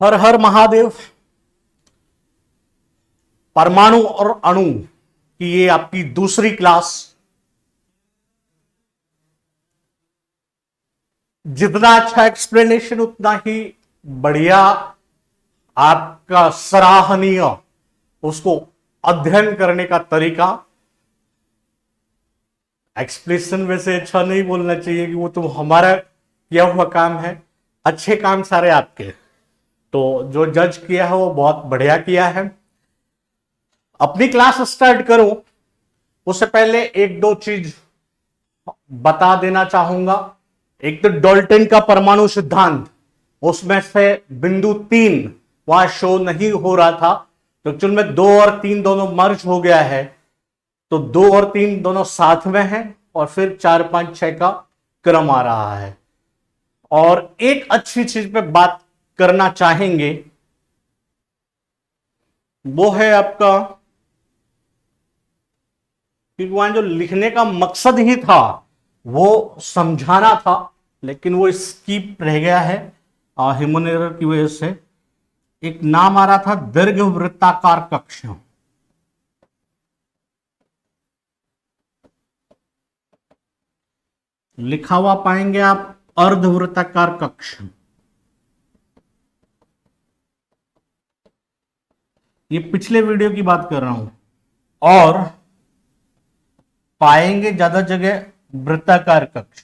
हर हर महादेव। परमाणु और अणु की ये आपकी दूसरी क्लास। जितना अच्छा एक्सप्लेनेशन उतना ही बढ़िया आपका सराहनीय उसको अध्ययन करने का तरीका। एक्सप्लेनेशन वैसे अच्छा नहीं बोलना चाहिए कि वो तो हमारा किया हुआ काम है, अच्छे काम सारे आपके। तो जो जज किया है वो बहुत बढ़िया किया है। अपनी क्लास स्टार्ट करूं उससे पहले एक दो चीज बता देना चाहूंगा। एक तो डाल्टन का परमाणु सिद्धांत, उसमें से बिंदु 3 वहां शो नहीं हो रहा था, तो एक्चुअल में 2 और 3 दोनों मर्ज हो गया है। तो 2 और 3 दोनों साथ में हैं और फिर 4 5 6 का क्रम आ रहा है। और एक अच्छी चीज पे बात करना चाहेंगे, वो है आपका क्योंकि वहां जो लिखने का मकसद ही था वो समझाना था, लेकिन वो स्किप रह गया है ह्यूमन एरर की वजह से। एक नाम आ रहा था दीर्घ वृत्ताकार कक्ष। लिखा हुआ पाएंगे आप अर्धवृत्ताकार कक्ष। ये पिछले वीडियो की बात कर रहा हूं। और पाएंगे ज्यादा जगह वृत्ताकार कक्ष।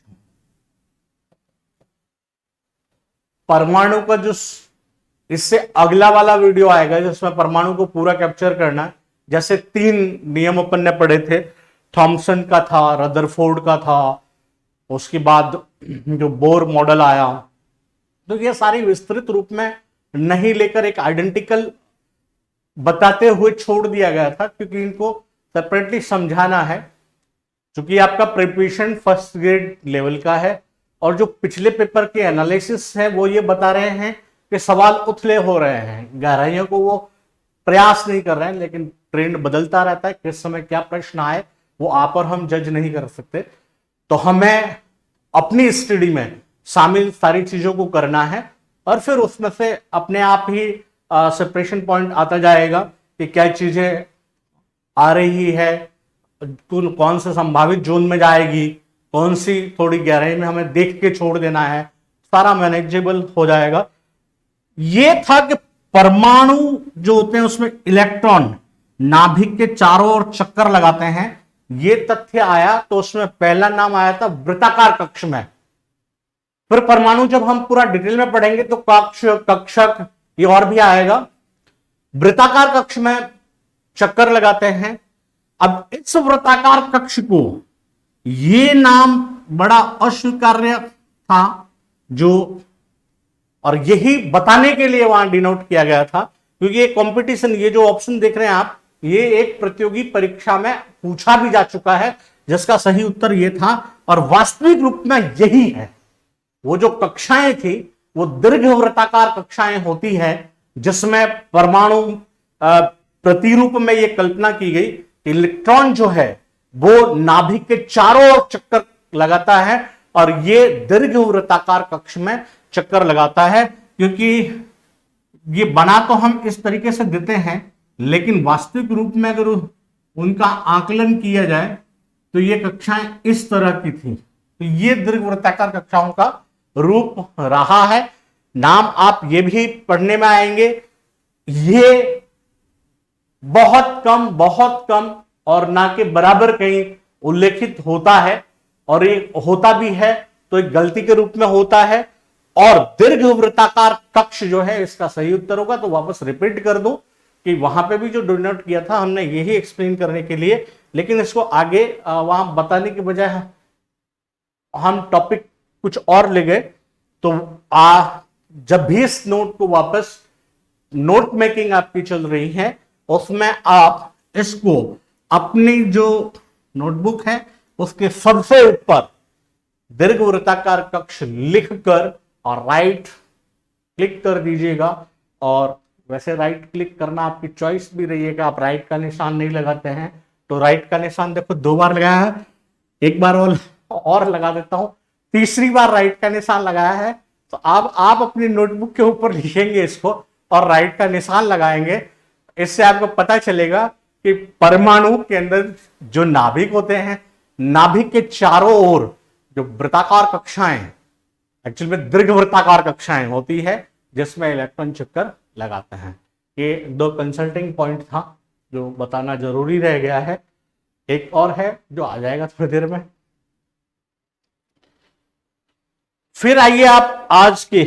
परमाणु का जो इससे अगला वाला वीडियो आएगा जिसमें परमाणु को पूरा कैप्चर करना है, जैसे 3 नियम अपन ने पढ़े थे, थॉमसन का था, रदरफोर्ड का था, उसके बाद जो बोर मॉडल आया। तो ये सारी विस्तृत रूप में नहीं लेकर एक आइडेंटिकल बताते हुए छोड़ दिया गया था, क्योंकि इनको सेपरेटली समझाना है। क्योंकि आपका प्रिपरेशन फर्स्ट ग्रेड लेवल का है और जो पिछले पेपर के एनालिसिस है वो ये बता रहे हैं कि सवाल उथले हो रहे हैं, गहराइयों को वो प्रयास नहीं कर रहे हैं, लेकिन ट्रेंड बदलता रहता है। किस समय क्या प्रश्न आए वो आप और हम जज नहीं कर सकते। तो हमें अपनी स्टडी में शामिल सारी चीजों को करना है और फिर उसमें से अपने आप ही सेपरेशन पॉइंट आता जाएगा कि क्या चीजें आ रही है, कौन से संभावित जोन में जाएगी, कौन सी थोड़ी गहराई में हमें देख के छोड़ देना है, सारा मैनेजेबल हो जाएगा। ये था कि परमाणु जो होते हैं उसमें इलेक्ट्रॉन नाभिक के चारों ओर चक्कर लगाते हैं। ये तथ्य आया तो उसमें पहला नाम आया था वृत्ताकार कक्ष में। फिर परमाणु जब हम पूरा डिटेल में पढ़ेंगे तो कक्ष, कक्षक, ये और भी आएगा। वृत्ताकार कक्ष में चक्कर लगाते हैं। अब इस वृत्ताकार कक्ष को ये नाम बड़ा अस्वीकार्य था, जो और यही बताने के लिए वहां डिनोट किया गया था, क्योंकि ये कंपटीशन, ये जो ऑप्शन देख रहे हैं आप, ये एक प्रतियोगी परीक्षा में पूछा भी जा चुका है, जिसका सही उत्तर ये था और वास्तविक रूप में यही है। वो जो कक्षाएं थी वो दीर्घ वृत्ताकार कक्षाएं होती है, जिसमें परमाणु प्रतिरूप में ये कल्पना की गई, इलेक्ट्रॉन जो है वो नाभिक के चारों ओर चक्कर लगाता है और ये दीर्घ वृत्ताकार कक्ष में चक्कर लगाता है। क्योंकि ये बना तो हम इस तरीके से देते हैं, लेकिन वास्तविक रूप में अगर उनका आकलन किया जाए तो ये कक्षाएं इस तरह की थी। तो ये दीर्घ वृत्ताकार कक्षाओं का रूप रहा है। नाम आप ये भी पढ़ने में आएंगे। ये बहुत कम और ना के बराबर कहीं उल्लेखित होता है, और ये होता भी है तो एक गलती के रूप में होता है। और दीर्घ वृत्ताकार कक्ष जो है इसका सही उत्तर होगा। तो वापस रिपीट कर दूं कि वहां पे भी जो डिनोट किया था हमने यही एक्सप्लेन करने के लिए, लेकिन इसको आगे वहां बताने के बजाय हम टॉपिक कुछ और ले गए। तो जब भी इस नोट को वापस नोट मेकिंग आपकी चल रही है, उसमें आप इसको अपनी जो नोटबुक है उसके सबसे ऊपर दीर्घ वृत्ताकार कक्ष लिखकर और राइट क्लिक कर दीजिएगा। और वैसे राइट क्लिक करना आपकी चॉइस भी रही है कि आप राइट का निशान नहीं लगाते हैं तो राइट का निशान देखो 2 बार लगाया है, एक बार और लगा देता हूं, तीसरी बार राइट का निशान लगाया है तो आप अपनी नोटबुक के ऊपर लिखेंगे इसको और राइट का निशान लगाएंगे। इससे आपको पता चलेगा कि परमाणु के अंदर जो नाभिक होते हैं, नाभिक के चारों ओर जो वृत्ताकार कक्षाएं, एक्चुअल में दीर्घवृत्ताकार कक्षाएं होती है जिसमें इलेक्ट्रॉन चक्कर लगाते हैं। ये दो कंसल्टिंग पॉइंट था जो बताना जरूरी रह गया है। एक और है जो आ जाएगा थोड़ी देर में। फिर आइए आप आज के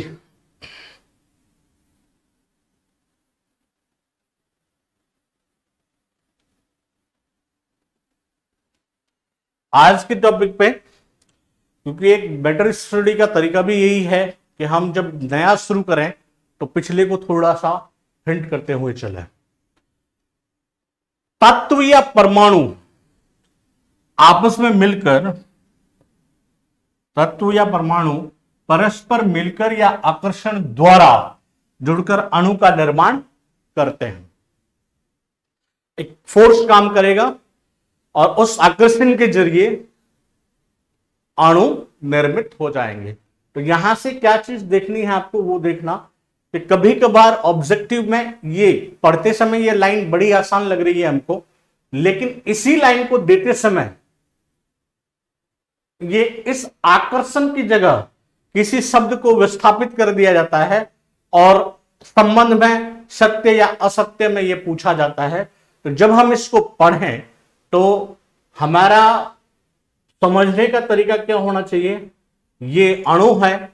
टॉपिक पे, क्योंकि एक बेटर स्टडी का तरीका भी यही है कि हम जब नया शुरू करें तो पिछले को थोड़ा सा हिंट करते हुए चले। तत्व या परमाणु आपस में मिलकर, तत्व या परमाणु परस्पर मिलकर या आकर्षण द्वारा जुड़कर अणु का निर्माण करते हैं। एक फोर्स काम करेगा और उस आकर्षण के जरिए अणु निर्मित हो जाएंगे। तो यहां से क्या चीज देखनी है आपको, वो देखना कि कभी कभार ऑब्जेक्टिव में ये पढ़ते समय ये लाइन बड़ी आसान लग रही है हमको, लेकिन इसी लाइन को देते समय ये इस आकर्षण की जगह किसी शब्द को विस्थापित कर दिया जाता है और संबंध में सत्य या असत्य में ये पूछा जाता है। तो जब हम इसको पढ़ें तो हमारा समझने का तरीका क्या होना चाहिए, ये अणु है,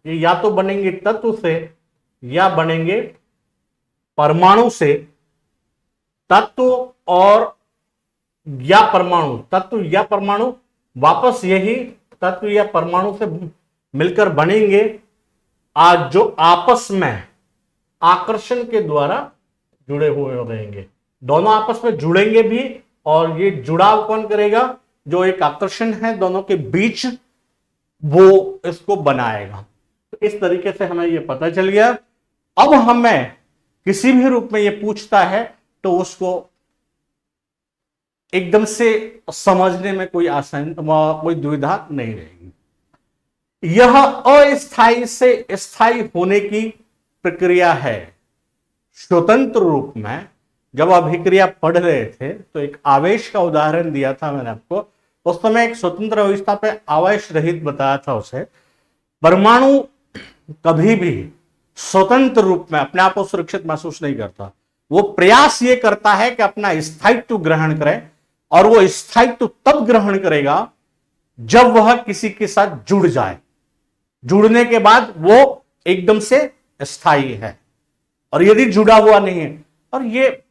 ये या तो बनेंगे तत्व से या बनेंगे परमाणु से। तत्व और या परमाणु, तत्व या परमाणु वापस यही तत्व या परमाणु से मिलकर बनेंगे आज जो आपस में आकर्षण के द्वारा जुड़े हुए रहेंगे। दोनों आपस में जुड़ेंगे भी और ये जुड़ाव कौन करेगा, जो एक आकर्षण है दोनों के बीच, वो इसको बनाएगा। तो इस तरीके से हमें ये पता चल गया। अब हमें किसी भी रूप में ये पूछता है तो उसको एकदम से समझने में कोई कोई दुविधा नहीं रहेगी। यह अस्थायी से स्थायी होने की प्रक्रिया है। स्वतंत्र रूप में जब अभिक्रिया पढ़ रहे थे तो एक आवेश का उदाहरण दिया था मैंने आपको, उस समय एक स्वतंत्र अवस्था पे आवेश रहित बताया था उसे। परमाणु कभी भी स्वतंत्र रूप में अपने आप को सुरक्षित महसूस नहीं करता। वो प्रयास ये करता है कि अपना स्थायित्व ग्रहण करे, और वो स्थायित्व तब ग्रहण करेगा जब वह किसी के साथ जुड़ जाए। जुड़ने के बाद वो एकदम से स्थायी है, और यदि जुड़ा हुआ नहीं है, और ये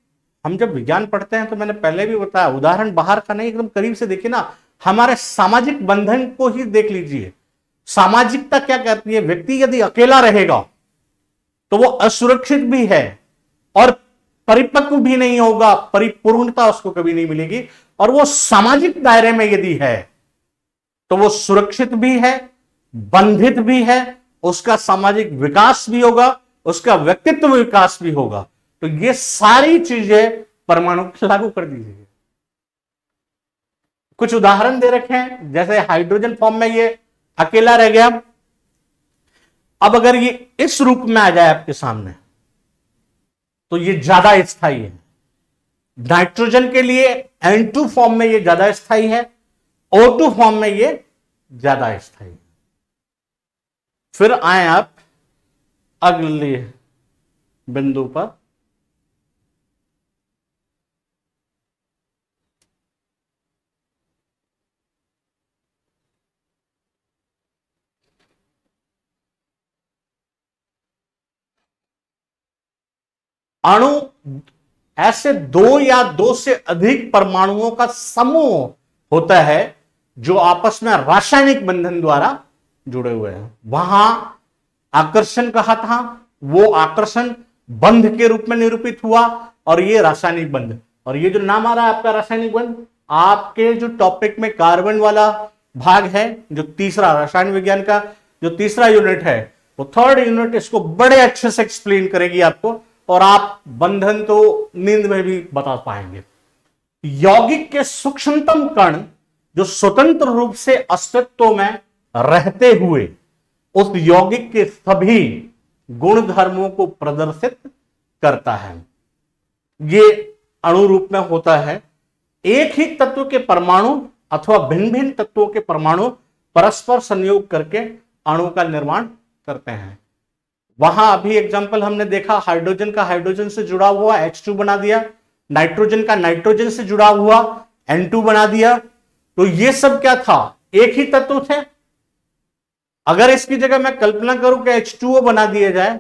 हम जब विज्ञान पढ़ते हैं तो मैंने पहले भी बताया, उदाहरण बाहर का नहीं एकदम करीब से देखिए ना, हमारे सामाजिक बंधन को ही देख लीजिए। सामाजिकता क्या कहती है, व्यक्ति यदि अकेला रहेगा तो वो असुरक्षित भी है और परिपक्व भी नहीं होगा, परिपूर्णता उसको कभी नहीं मिलेगी। और वो सामाजिक दायरे में यदि है तो वो सुरक्षित भी है, बंधित भी है, उसका सामाजिक विकास भी होगा, उसका व्यक्तित्व विकास भी होगा। तो ये सारी चीजें परमाणु पर लागू कर दीजिए। कुछ उदाहरण दे रखे हैं, जैसे हाइड्रोजन फॉर्म में ये अकेला रह गया। अब अगर ये इस रूप में आ जाए आपके सामने तो ये ज्यादा स्थायी है। नाइट्रोजन के लिए N2 फॉर्म में ये ज्यादा स्थायी है, O2 फॉर्म में ये ज्यादा स्थायी है। फिर आए आप अगले बिंदु पर, अणु ऐसे दो या दो से अधिक परमाणुओं का समूह होता है जो आपस में रासायनिक बंधन द्वारा जुड़े हुए हैं। वहां आकर्षण कहा था, वो आकर्षण बंध के रूप में निरूपित हुआ, और ये रासायनिक बंध। और ये जो नाम आ रहा है आपका रासायनिक बंध, आपके जो टॉपिक में कार्बन वाला भाग है, जो तीसरा रसायन विज्ञान का जो तीसरा यूनिट है, वो थर्ड यूनिट इसको बड़े अच्छे से एक्सप्लेन करेगी आपको, और आप बंधन तो नींद में भी बता पाएंगे। यौगिक के सूक्ष्मतम कण जो स्वतंत्र रूप से अस्तित्व में रहते हुए उस यौगिक के सभी गुण धर्मों को प्रदर्शित करता है। ये अणु रूप में होता है। एक ही तत्व के परमाणु अथवा भिन्न भिन्न तत्वों के परमाणु परस्पर संयोग करके अणु का निर्माण करते हैं। वहां अभी एग्जांपल हमने देखा, हाइड्रोजन का हाइड्रोजन से जुड़ा हुआ H2 बना दिया, नाइट्रोजन का नाइट्रोजन से जुड़ा हुआ N2 बना दिया। तो ये सब क्या था? एक ही तत्व थे। अगर इसकी जगह मैं कल्पना करूं कि H2O बना दिया जाए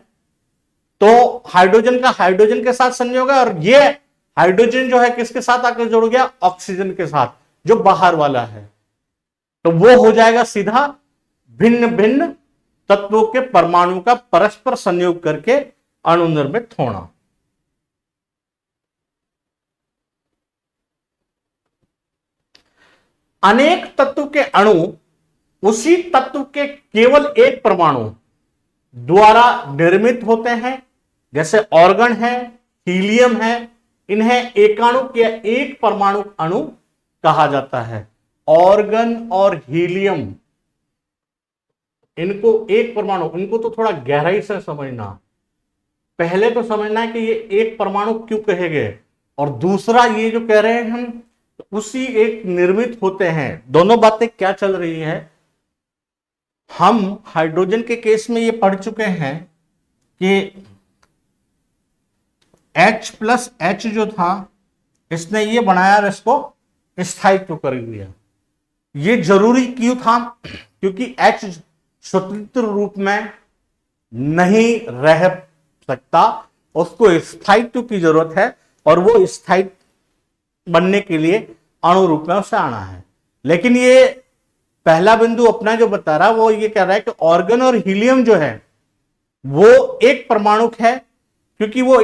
तो हाइड्रोजन का हाइड्रोजन के साथ संयोग है, और ये हाइड्रोजन जो है किसके साथ आकर जुड़ गया? ऑक्सीजन के साथ, जो बाहर वाला है। तो वो हो जाएगा सीधा भिन्न भिन्न तत्वों के परमाणु का परस्पर संयोग करके अणु निर्मित होना। अनेक तत्व के अणु उसी तत्व के केवल एक परमाणु द्वारा निर्मित होते हैं। जैसे ऑर्गन है, हीलियम है, इन्हें एकाणु या एक परमाणु अणु कहा जाता है। ऑर्गन और हीलियम, इनको एक परमाणु, इनको तो थोड़ा गहराई से समझना। पहले तो समझना है कि ये एक परमाणु क्यों कहे गए, और दूसरा ये जो कह रहे हैं हम उसी एक निर्मित होते हैं। दोनों बातें क्या चल रही है? हम हाइड्रोजन के केस में ये पढ़ चुके हैं कि H+H जो था, इसने ये बनाया और इसको स्थायित्व कर दिया। ये जरूरी क्यों था? क्योंकि H स्वतंत्र रूप में नहीं रह सकता, उसको स्थायित्व की जरूरत है, और वो स्थायित्व बनने के लिए अणु रूप में उसे आना है। लेकिन ये पहला बिंदु अपना जो बता रहा है वो ये कह रहा है कि ऑर्गन और हीलियम जो है वो एक परमाणु है, क्योंकि वो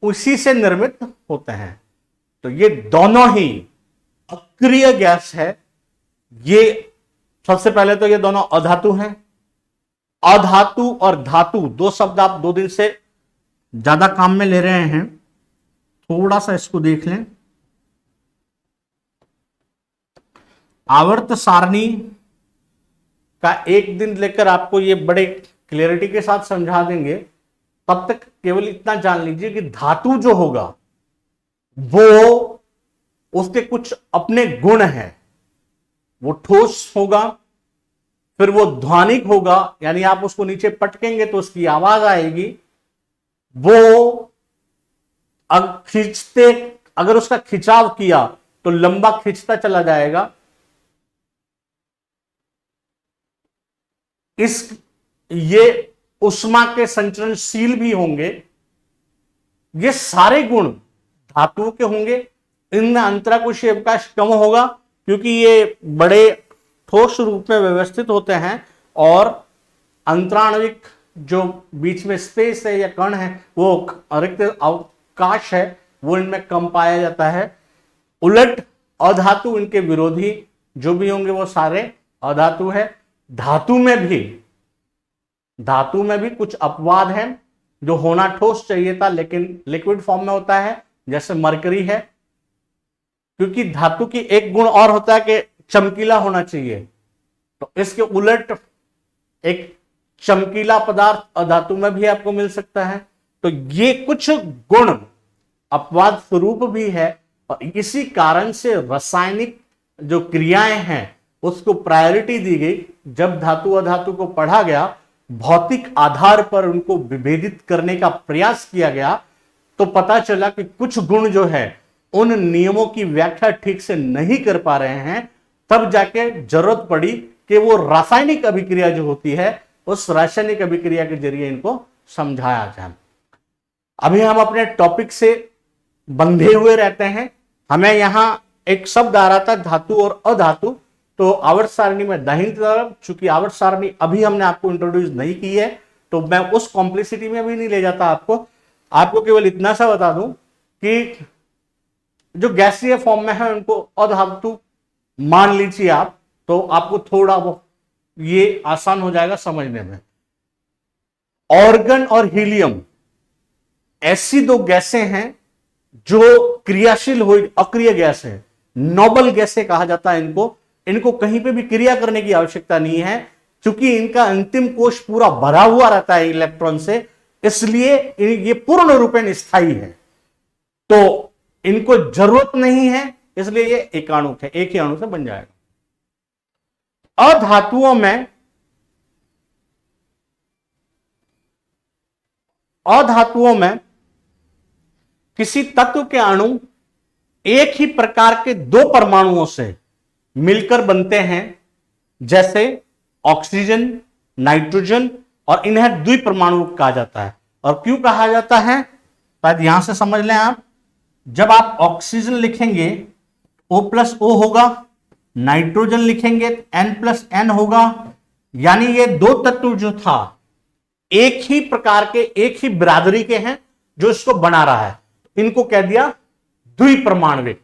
उसी से निर्मित होते हैं। तो ये दोनों ही अक्रिय गैस है। ये सबसे पहले तो ये दोनों अधातु हैं। अधातु और धातु, दो शब्द आप 2 दिन से ज्यादा काम में ले रहे हैं, थोड़ा सा इसको देख लें। आवर्त सारणी का एक दिन लेकर आपको ये बड़े क्लियरिटी के साथ समझा देंगे। तब तक केवल इतना जान लीजिए कि धातु जो होगा वो उसके कुछ अपने गुण हैं। वो ठोस होगा, फिर वो ध्वनिक होगा, यानी आप उसको नीचे पटकेंगे तो उसकी आवाज आएगी। वो खींचते, अगर उसका खिंचाव किया तो लंबा खींचता चला जाएगा। ये उष्मा के संचरणशील भी होंगे। ये सारे गुण धातुओं के होंगे। इनमें अंतराकोशीय अवकाश कम होगा, क्योंकि ये बड़े ठोस रूप में व्यवस्थित होते हैं, और अंतराणविक जो बीच में स्पेस है या कण है, वो रिक्त अवकाश है, वो इनमें कम पाया जाता है। उलट अधातु, इनके विरोधी जो भी होंगे वो सारे अधातु है। धातु में भी कुछ अपवाद हैं। जो होना ठोस चाहिए था लेकिन लिक्विड फॉर्म में होता है, जैसे मरकरी है। क्योंकि धातु की एक गुण और होता है कि चमकीला होना चाहिए, तो इसके उलट एक चमकीला पदार्थ अधातु में भी आपको मिल सकता है। तो ये कुछ गुण अपवाद स्वरूप भी है, और इसी कारण से रासायनिक जो क्रियाएं हैं उसको प्रायोरिटी दी गई। जब धातु अधातु को पढ़ा गया, भौतिक आधार पर उनको विभेदित करने का प्रयास किया गया, तो पता चला कि कुछ गुण जो है उन नियमों की व्याख्या ठीक से नहीं कर पा रहे हैं। तब जाके जरूरत पड़ी कि वो रासायनिक अभिक्रिया जो होती है, उस रासायनिक अभिक्रिया के जरिए इनको समझाया जाए। अभी हम अपने टॉपिक से बंधे हुए रहते हैं। हमें यहां एक शब्द आ रहा था धातु और अधातु, तो आवर्त सारणी में दाहिनी तरफ, चूंकि आवर्त सारणी अभी हमने आपको इंट्रोड्यूस नहीं की है, तो मैं उस कॉम्प्लेक्सिटी में भी नहीं ले जाता आपको केवल इतना सा बता दूं कि जो गैसीय फॉर्म में है उनको अधातु मान लीजिए आप, तो आपको थोड़ा वो ये आसान हो जाएगा समझने में। ऑर्गन और हीलियम ऐसी दो गैसें हैं जो क्रियाशील हो, अक्रिय गैस है, नोबल गैसें कहा जाता है इनको कहीं पे भी क्रिया करने की आवश्यकता नहीं है। क्योंकि इनका अंतिम कोश पूरा भरा हुआ रहता है इलेक्ट्रॉन से, इसलिए ये पूर्ण रूपेण स्थायी है, तो इनको जरूरत नहीं है, इसलिए ये एकाणुक है, एक ही अणु से बन जाएगा। अधातुओं में किसी तत्व के अणु एक ही प्रकार के दो परमाणुओं से मिलकर बनते हैं, जैसे ऑक्सीजन, नाइट्रोजन, और इन्हें द्विपरमाणु कहा जाता है। और क्यों कहा जाता है, शायद यहां से समझ लें आप। जब आप ऑक्सीजन लिखेंगे O+O होगा, नाइट्रोजन लिखेंगे N+N होगा, यानी ये दो तत्व जो था एक ही प्रकार के, एक ही बिरादरी के हैं जो इसको बना रहा है, इनको कह दिया द्विपरमाणविक।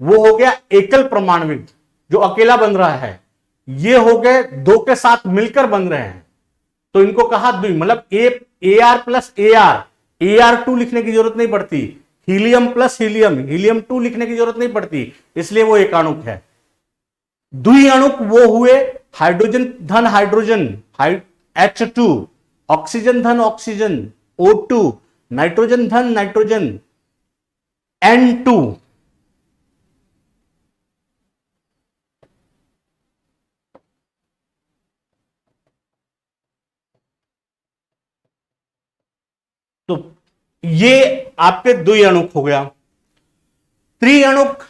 वो हो गया एकल परमाणविक जो अकेला बन रहा है, ये हो गए दो के साथ मिलकर बन रहे हैं, तो इनको कहा द्वि, मतलब Ar+Ar, Ar2 लिखने की जरूरत नहीं पड़ती, हीलियम+हीलियम, हीलियम2 लिखने की जरूरत नहीं पड़ती, इसलिए वो एकाणुक है। द्विअणुक वो हुए हाइड्रोजन धन हाइड्रोजन H2, ऑक्सीजन धन ऑक्सीजन O2, नाइट्रोजन धन नाइट्रोजन N2। तो ये आपके द्विअणुक हो गया। त्रिअणुक,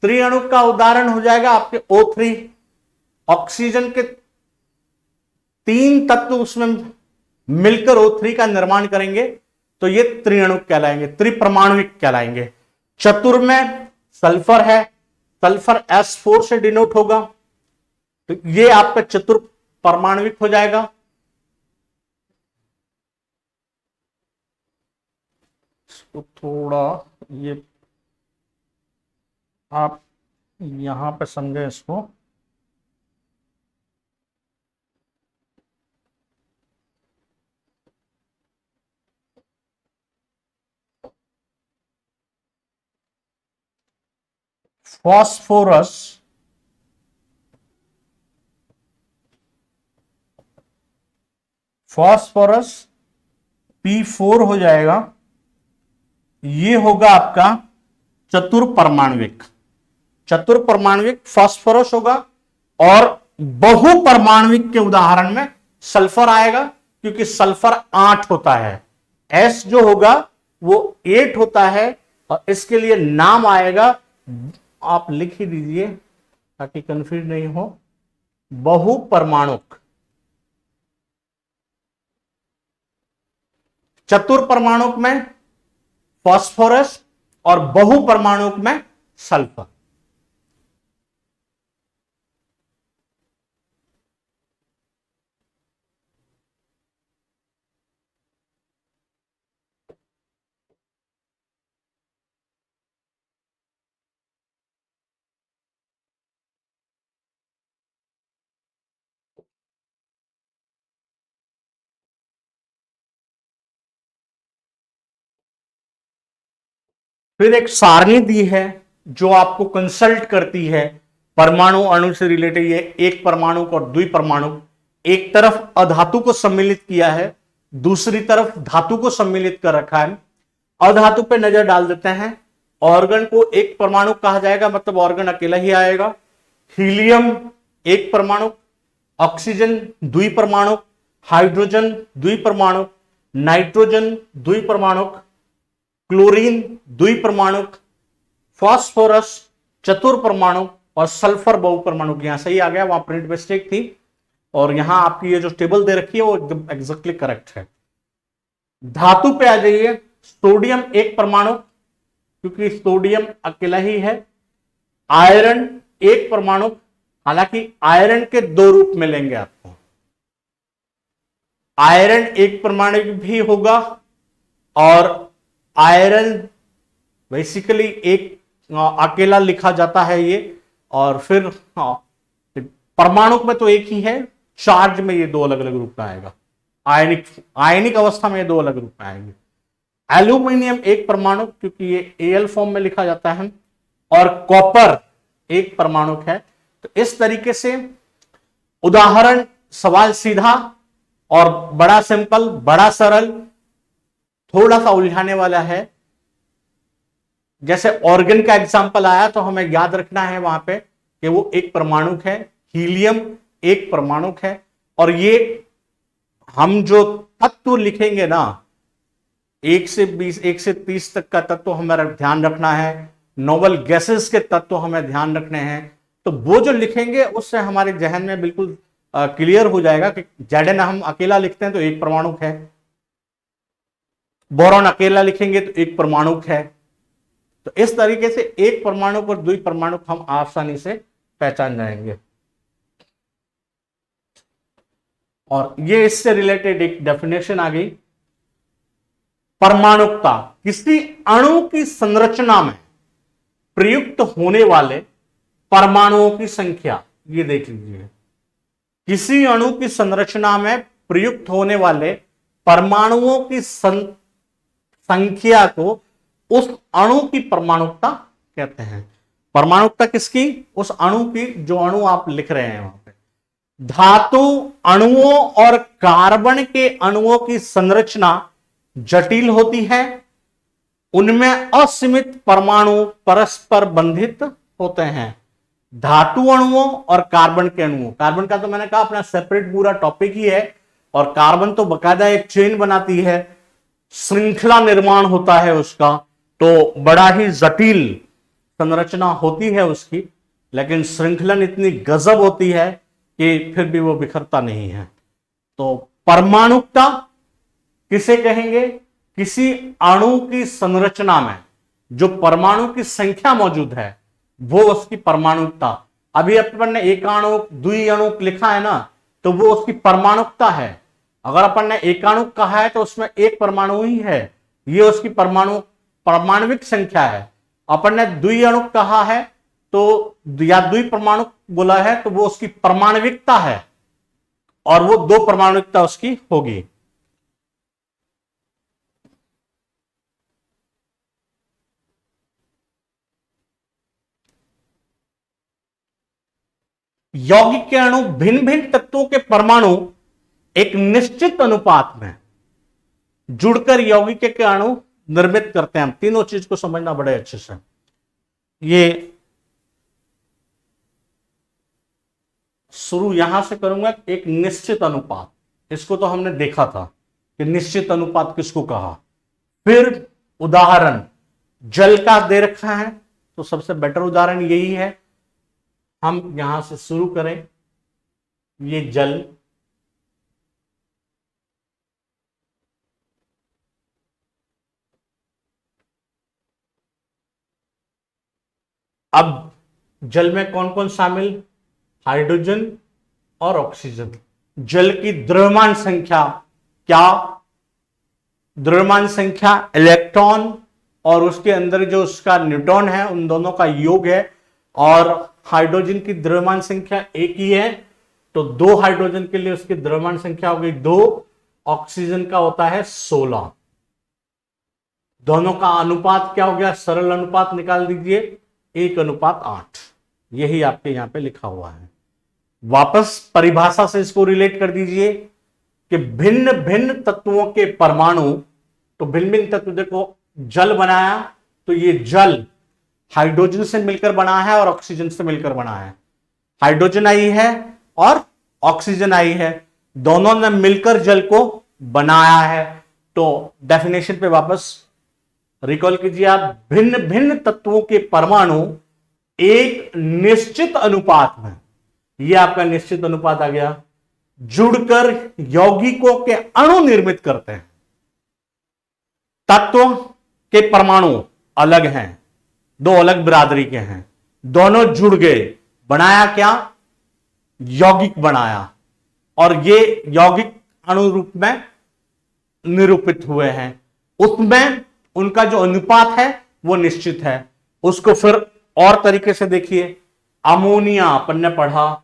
त्रिअणुक का उदाहरण हो जाएगा आपके O3, ऑक्सीजन के तीन तत्व उसमें मिलकर O3 का निर्माण करेंगे, तो ये त्रिअणुक कहलाएंगे, त्रिपरमाणविक कहलाएंगे। चतुर में सल्फर है, सल्फर S4 से डिनोट होगा, तो ये आपका चतुर परमाणविक हो जाएगा। तो थोड़ा ये आप यहां पे समझे इसको। फॉस्फोरस फॉस्फोरस P4 हो जाएगा, ये होगा आपका चतुर परमाणविक। चतुर परमाणविक फास्फोरस होगा, और बहु परमाणविक के उदाहरण में सल्फर आएगा, क्योंकि सल्फर 8 होता है, S जो होगा वो 8 होता है, और इसके लिए नाम आएगा, आप लिख ही दीजिए ताकि कंफ्यूज नहीं हो, बहु परमाणुक। चतुर परमाणुक में फास्फोरस और बहु परमाणुक में सल्फर। फिर एक सारणी दी है जो आपको कंसल्ट करती है परमाणु अणु से रिलेटेड। ये एक परमाणु और द्विपरमाणु, एक तरफ अधातु को सम्मिलित किया है, दूसरी तरफ धातु को सम्मिलित कर रखा है। अधातु पे नजर डाल देते हैं। ऑर्गन को एक परमाणु कहा जाएगा, मतलब ऑर्गन अकेला ही आएगा। हीलियम एक परमाणु, ऑक्सीजन द्विपरमाणु, हाइड्रोजन द्विपरमाणु, नाइट्रोजन द्विपरमाणुक, क्लोरीन द्विपरमाणुक, फास्फोरस चतुर परमाणु, और सल्फर बहुपरमाणुक। यहां सही आ गया, वहां प्रिंट मिस्टेक थी, और यहां आपकी ये जो टेबल दे रखी है वो एकदम एग्जैक्टली करेक्ट है। धातु पे आ जाइए। सोडियम एक परमाणु, क्योंकि सोडियम अकेला ही है। आयरन एक परमाणु, हालांकि आयरन के दो रूप मिलेंगे आपको। आयरन एक परमाणु भी होगा, और आयरन बेसिकली एक अकेला लिखा जाता है ये, और फिर परमाणु में तो एक ही है, चार्ज में ये दो अलग अलग रूप में आएगा। आयनिक अवस्था में ये दो अलग रूप में आएंगे। एल्यूमिनियम एक परमाणु, क्योंकि ये एल फॉर्म में लिखा जाता है, और कॉपर एक परमाणु है। तो इस तरीके से उदाहरण, सवाल सीधा और बड़ा सिंपल, बड़ा सरल, थोड़ा सा उलझाने वाला है। जैसे ऑर्गन का एग्जांपल आया तो हमें याद रखना है वहां पे कि वो एक परमाणुक है, हीलियम एक परमाणुक है। और ये हम जो तत्व लिखेंगे ना, 1 से 20, 1 से 30 तक का तत्व हमारा ध्यान रखना है, नोबल गैसेस के तत्व हमें ध्यान रखने हैं। तो वो जो लिखेंगे उससे हमारे जहन में बिल्कुल क्लियर हो जाएगा कि जेडन हम अकेला लिखते हैं तो एक परमाणुक है, बोरॉन अकेला लिखेंगे तो एक परमाणुक है। तो इस तरीके से एक परमाणु और द्विपरमाणु हम आसानी से पहचान जाएंगे। और ये इससे रिलेटेड एक डेफिनेशन आ गई, परमाणुकता किसी अणु की संरचना में प्रयुक्त होने वाले परमाणुओं की संख्या। ये देख लीजिए, किसी अणु की संरचना में प्रयुक्त होने वाले परमाणुओं की संख्या को उस अणु की परमाणुकता कहते हैं। परमाणुकता किसकी? उस अणु की, जो अणु आप लिख रहे हैं वहां पे। धातु अणुओं और कार्बन के अणुओं की संरचना जटिल होती है, उनमें असीमित परमाणु परस्पर बंधित होते हैं। धातु अणुओं और कार्बन के अणुओं, कार्बन का तो मैंने कहा अपना सेपरेट पूरा टॉपिक ही है, और कार्बन तो बकायदा एक चेन बनाती है, श्रृंखला निर्माण होता है उसका, तो बड़ा ही जटिल संरचना होती है उसकी, लेकिन श्रृंखलन इतनी गजब होती है कि फिर भी वो बिखरता नहीं है। तो परमाणुकता किसे कहेंगे? किसी अणु की संरचना में जो परमाणु की संख्या मौजूद है वो उसकी परमाणुकता। अभी अपन ने एकाणुक द्विअणुक लिखा है ना, तो वो उसकी परमाणुकता है। अगर अपन ने एकाणुक कहा है तो उसमें एक परमाणु ही है, ये उसकी परमाणुविक संख्या है। अपन ने द्विअणुक कहा है तो, या द्विपरमाणु बोला है तो वो उसकी परमाणुविकता है, और वो दो परमाणुविकता उसकी होगी। यौगिक के अणु भिन्न भिन्न तत्वों के परमाणु एक निश्चित अनुपात में जुड़कर यौगिक के अणु निर्मित करते हैं। हम तीनों चीज को समझना बड़े अच्छे से। ये शुरू यहां से करूंगा, एक निश्चित अनुपात, इसको तो हमने देखा था कि निश्चित अनुपात किसको कहा। फिर उदाहरण, जल का दे रखा है तो सबसे बेटर उदाहरण यही है। हम यहां से शुरू करें, ये जल, अब जल में कौन कौन शामिल? हाइड्रोजन और ऑक्सीजन। जल की द्रव्यमान संख्या क्या? द्रव्यमान संख्या इलेक्ट्रॉन और उसके अंदर जो उसका न्यूट्रॉन है उन दोनों का योग है। और हाइड्रोजन की द्रव्यमान संख्या एक ही है, तो 2 हाइड्रोजन के लिए उसकी द्रव्यमान संख्या हो गई 2, ऑक्सीजन का होता है 16। दोनों का अनुपात क्या हो गया? सरल अनुपात निकाल दीजिए, 1:8। यही आपके यहां पे लिखा हुआ है। वापस परिभाषा से इसको रिलेट कर दीजिए कि भिन्न भिन्न तत्वों के परमाणु, तो भिन्न भिन्न तत्व, देखो जल बनाया तो ये जल हाइड्रोजन से मिलकर बना है और ऑक्सीजन से मिलकर बना है। हाइड्रोजन आई है और ऑक्सीजन आई है, दोनों ने मिलकर जल को बनाया है। तो डेफिनेशन पे वापस रिकॉल कीजिए आप, भिन्न भिन्न तत्वों के परमाणु एक निश्चित अनुपात में, यह आपका निश्चित अनुपात आ गया, जुड़कर यौगिकों के अणु निर्मित करते हैं। तत्व के परमाणु अलग हैं, 2 अलग बिरादरी के हैं, दोनों जुड़ गए, बनाया क्या? यौगिक बनाया, और ये यौगिक अणु रूप में निरूपित हुए हैं। उसमें उनका जो अनुपात है वो निश्चित है। उसको फिर और तरीके से देखिए, अमोनिया अपन ने पढ़ा,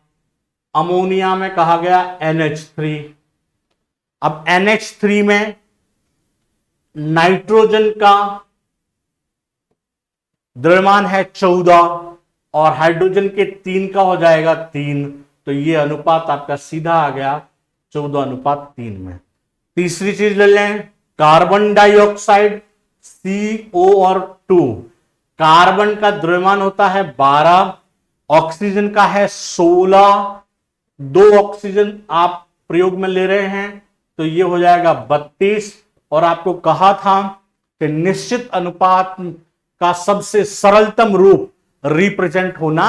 अमोनिया में कहा गया NH3। अब NH3 में नाइट्रोजन का द्रव्यमान है 14 और हाइड्रोजन के 3 का हो जाएगा 3, तो ये अनुपात आपका सीधा आ गया 14:3 में। तीसरी चीज ले लें, कार्बन डाइऑक्साइड CO और 2। कार्बन का द्रव्यमान होता है 12, ऑक्सीजन का है 16, 2 ऑक्सीजन आप प्रयोग में ले रहे हैं तो ये हो जाएगा 32। और आपको कहा था कि निश्चित अनुपात का सबसे सरलतम रूप रिप्रेजेंट होना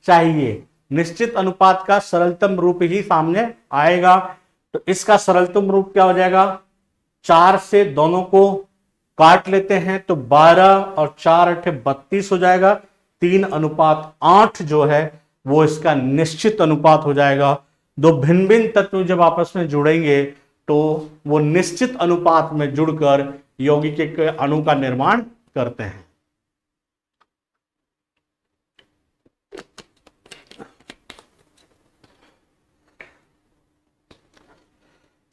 चाहिए। निश्चित अनुपात का सरलतम रूप ही सामने आएगा। तो इसका सरलतम रूप क्या हो जाएगा, 4 से दोनों को काट लेते हैं तो 12 और 4 8 32 हो जाएगा। 3:8 जो है वो इसका निश्चित अनुपात हो जाएगा। दो भिन्न भिन्न तत्व जब आपस में जुड़ेंगे तो वो निश्चित अनुपात में जुड़कर यौगिक के अणु का निर्माण करते हैं।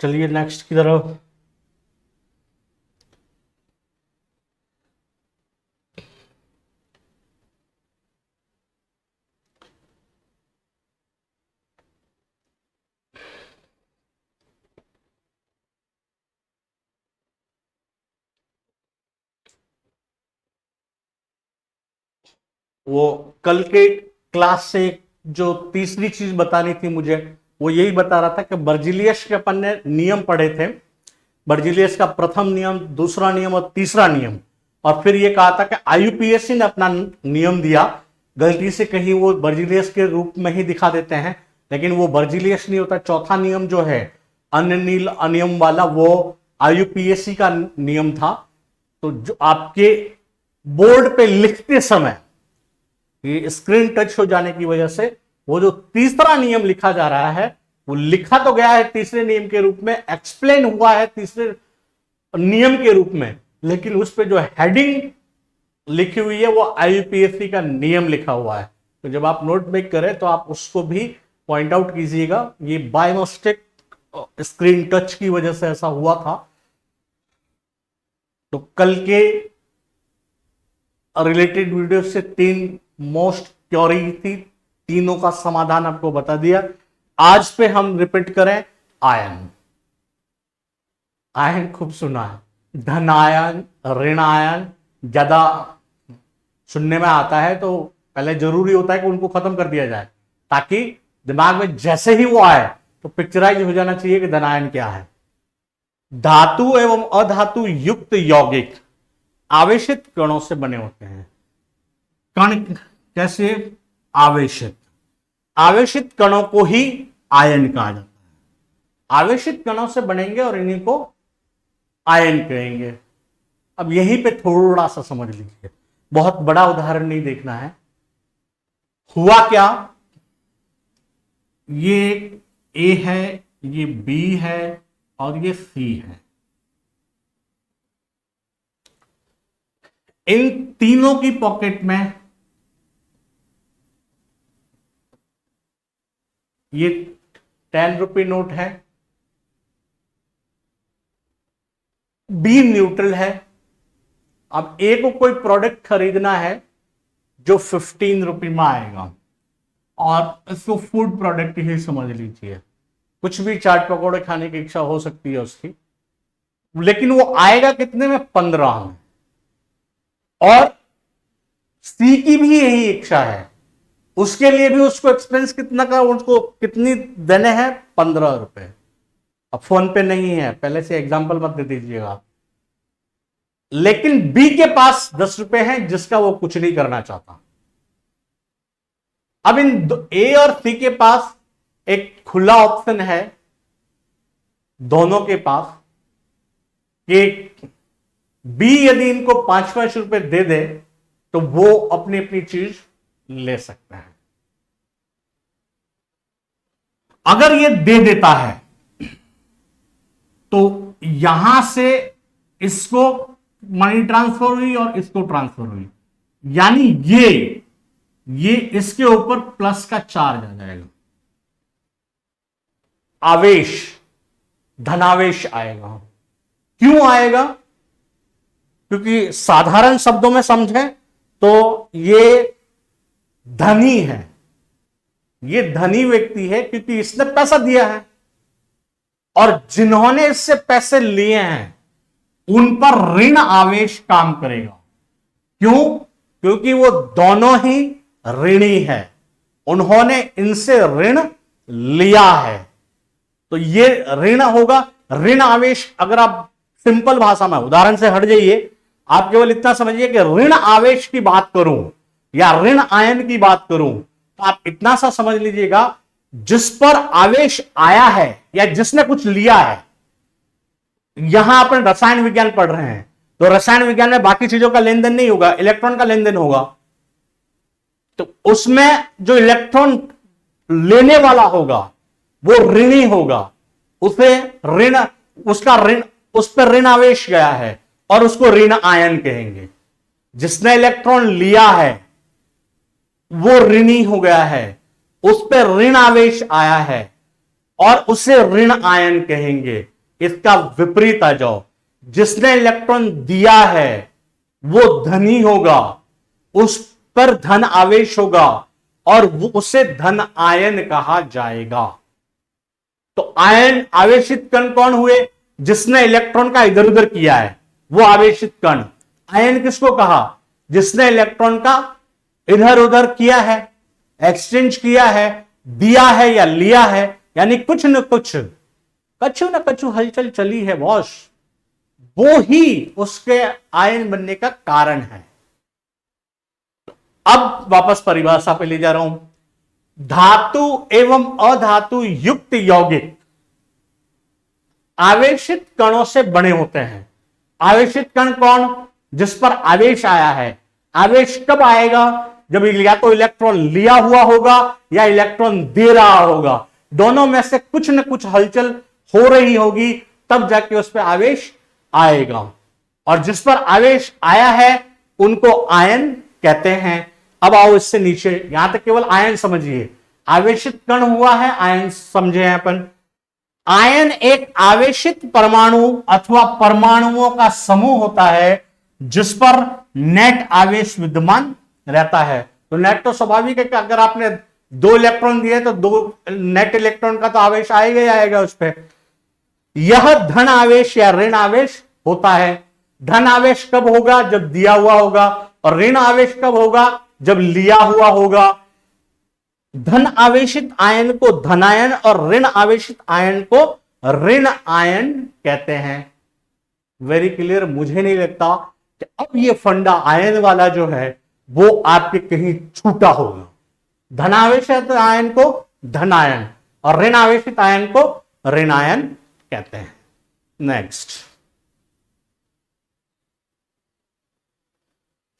चलिए नेक्स्ट की तरफ। वो कल के क्लास से जो तीसरी चीज बतानी थी मुझे, वो यही बता रहा था कि बर्जिलियस के अपन ने नियम पढ़े थे। बर्जिलियस का प्रथम नियम, दूसरा नियम और तीसरा नियम। और फिर ये कहा था कि IUPAC ने अपना नियम दिया, गलती से कहीं वो बर्जिलियस के रूप में ही दिखा देते हैं, लेकिन वो बर्जिलियस नहीं होता। चौथा नियम जो है अनिल अनियम वाला, वो IUPAC का नियम था। तो जो आपके बोर्ड पे लिखते समय ये स्क्रीन टच हो जाने की वजह से वो जो तीसरा नियम लिखा जा रहा है वो लिखा तो गया है तीसरे नियम के रूप में, एक्सप्लेन हुआ है तीसरे नियम के रूप में, लेकिन उस पे जो हेडिंग लिखी हुई है वो IUPAC का नियम लिखा हुआ है। तो जब आप नोट मेक करें तो आप उसको भी पॉइंट आउट कीजिएगा। ये बाय मिस्टेक स्क्रीन टच की वजह से ऐसा हुआ था। तो कल के रिलेटेड वीडियो से 3 मोस्ट क्योरी थी, तीनों का समाधान आपको बता दिया। आज पे हम रिपीट करें आयन। आयन खूब सुना है, धन आयन, ऋण आयन ज्यादा सुनने में आता है, तो पहले जरूरी होता है कि उनको खत्म कर दिया जाए, ताकि दिमाग में जैसे ही वो आए तो पिक्चराइज हो जाना चाहिए कि धन आयन क्या है। धातु एवं अधातु युक्त यौगिक आवेशित कणों से बने होते हैं। कण कैसे आवेशित? आवेशित कणों को ही आयन कहा जाता है। आवेशित कणों से बनेंगे और इन्हीं को आयन कहेंगे। अब यहीं पे थोड़ा सा समझ लीजिए, बहुत बड़ा उदाहरण नहीं देखना है। हुआ क्या, ये A है, ये B है और ये C है। इन तीनों की पॉकेट में ये 10 रुपये नोट है, B न्यूट्रल है। अब A को कोई प्रोडक्ट खरीदना है जो 15 रुपये में आएगा, और इसको फूड प्रोडक्ट ही समझ लीजिए। कुछ भी चाट पकौड़े खाने की इच्छा हो सकती है उसकी, लेकिन वो आएगा कितने में? 15 में। और C की भी यही इच्छा है, उसके लिए भी उसको एक्सपेंस कितना का, उसको कितनी देने हैं? 15 रुपए। अब फोन पे नहीं है, पहले से एग्जांपल मत दे दीजिएगा। लेकिन B के पास 10 रुपए हैं जिसका वो कुछ नहीं करना चाहता। अब इन A और C के पास एक खुला ऑप्शन है, दोनों के पास, कि B यदि इनको 5-5 रुपए दे दे तो वो अपनी अपनी चीज ले सकते हैं। अगर ये दे देता है तो यहां से इसको मनी ट्रांसफर हुई और इसको ट्रांसफर हुई, यानी ये इसके ऊपर प्लस का चार्ज आ जाएगा। आवेश, धनावेश आएगा। क्यों आएगा? क्योंकि साधारण शब्दों में समझें तो ये धनी है, ये धनी व्यक्ति है क्योंकि इसने पैसा दिया है, और जिन्होंने इससे पैसे लिए हैं उन पर ऋण आवेश काम करेगा। क्यों? क्योंकि वो दोनों ही ऋणी है, उन्होंने इनसे ऋण लिया है, तो ये ऋण होगा। ऋण आवेश, अगर आप सिंपल भाषा में उदाहरण से हट जाइए, आप केवल इतना समझिए कि ऋण आवेश की बात करूं या ऋण आयन की बात करूं, तो आप इतना सा समझ लीजिएगा, जिस पर आवेश आया है या जिसने कुछ लिया है। यहां अपन रसायन विज्ञान पढ़ रहे हैं, तो रसायन विज्ञान में बाकी चीजों का लेन देन नहीं होगा, इलेक्ट्रॉन का लेन देन होगा। तो उसमें जो इलेक्ट्रॉन लेने वाला होगा वो ऋणी होगा, उसे ऋण, उसका ऋण, उस पर ऋण आवेश गया है और उसको ऋण आयन कहेंगे। जिसने इलेक्ट्रॉन लिया है वो ऋणी हो गया है, उस पर ऋण आवेश आया है और उसे ऋण आयन कहेंगे। इसका विपरीत आ जाओ, जिसने इलेक्ट्रॉन दिया है वो धनी होगा, उस पर धन आवेश होगा और वो उसे धन आयन कहा जाएगा। तो आयन आवेशित कण कौन हुए? जिसने इलेक्ट्रॉन का इधर उधर किया है वो आवेशित कण। आयन किसको कहा? जिसने इलेक्ट्रॉन का इधर उधर किया है, एक्सचेंज किया है, दिया है या लिया है, यानी कुछ न कुछ, कछु न कछु हलचल चली है बॉस, वो ही उसके आयन बनने का कारण है। अब वापस परिभाषा पे ले जा रहा हूं। धातु एवं अधातु युक्त यौगिक आवेशित कणों से बने होते हैं। आवेशित कण कौन? जिस पर आवेश आया है। आवेश कब आएगा? जब या तो इलेक्ट्रॉन लिया हुआ होगा या इलेक्ट्रॉन दे रहा होगा, दोनों में से कुछ न कुछ हलचल हो रही होगी, तब जाके उस पर आवेश आएगा। और जिस पर आवेश आया है उनको आयन कहते हैं। अब आओ इससे नीचे, यहां तक केवल आयन समझिए। आवेशित कण हुआ है, आयन समझे हैं अपन। आयन एक आवेशित परमाणु अथवा परमाणुओं का समूह होता है जिस पर नेट आवेश विद्यमान रहता है। तो नेट तो स्वाभाविक है कि अगर आपने 2 इलेक्ट्रॉन दिए तो 2 नेट इलेक्ट्रॉन का तो आवेश आएगा ही आएगा उस पर। यह धन आवेश या ऋण आवेश होता है। धन आवेश कब होगा? जब दिया हुआ होगा, और ऋण आवेश कब होगा? जब लिया हुआ होगा। धन आवेशित आयन को धनायन और ऋण आवेशित आयन को ऋण आयन कहते हैं। Very clear? मुझे नहीं लगता कि अब ये फंडा आयन वाला जो है वो आपके कहीं छूटा होगा। धनावेशित आयन को धनायन और ऋण आवेशित आयन को ऋणायन कहते हैं। नेक्स्ट,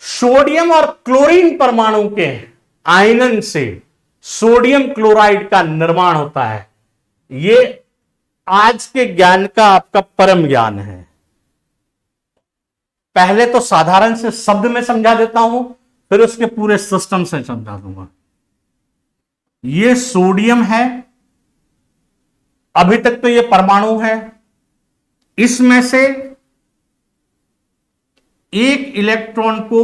सोडियम और क्लोरीन परमाणु के आयनन से सोडियम क्लोराइड का निर्माण होता है। यह आज के ज्ञान का आपका परम ज्ञान है। पहले तो साधारण से शब्द में समझा देता हूं, फिर उसके पूरे सिस्टम से समझा दूंगा। यह सोडियम है, अभी तक तो यह परमाणु है, इसमें से एक इलेक्ट्रॉन को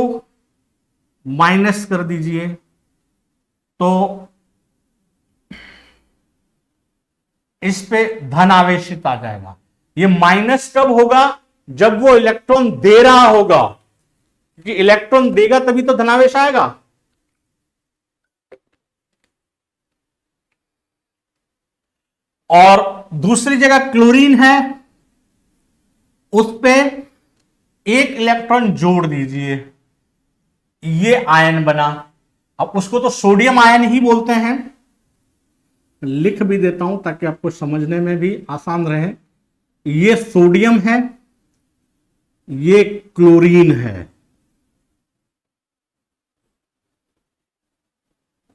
माइनस कर दीजिए तो इस पे धन आवेशित आ जाएगा। ये माइनस कब होगा? जब वो इलेक्ट्रॉन दे रहा होगा, क्योंकि इलेक्ट्रॉन देगा तभी तो धनावेश आएगा। और दूसरी जगह क्लोरीन है, उस पे एक इलेक्ट्रॉन जोड़ दीजिए, ये आयन बना। अब उसको तो सोडियम आयन ही बोलते हैं, लिख भी देता हूं ताकि आपको समझने में भी आसान रहे। ये सोडियम है, ये क्लोरीन है।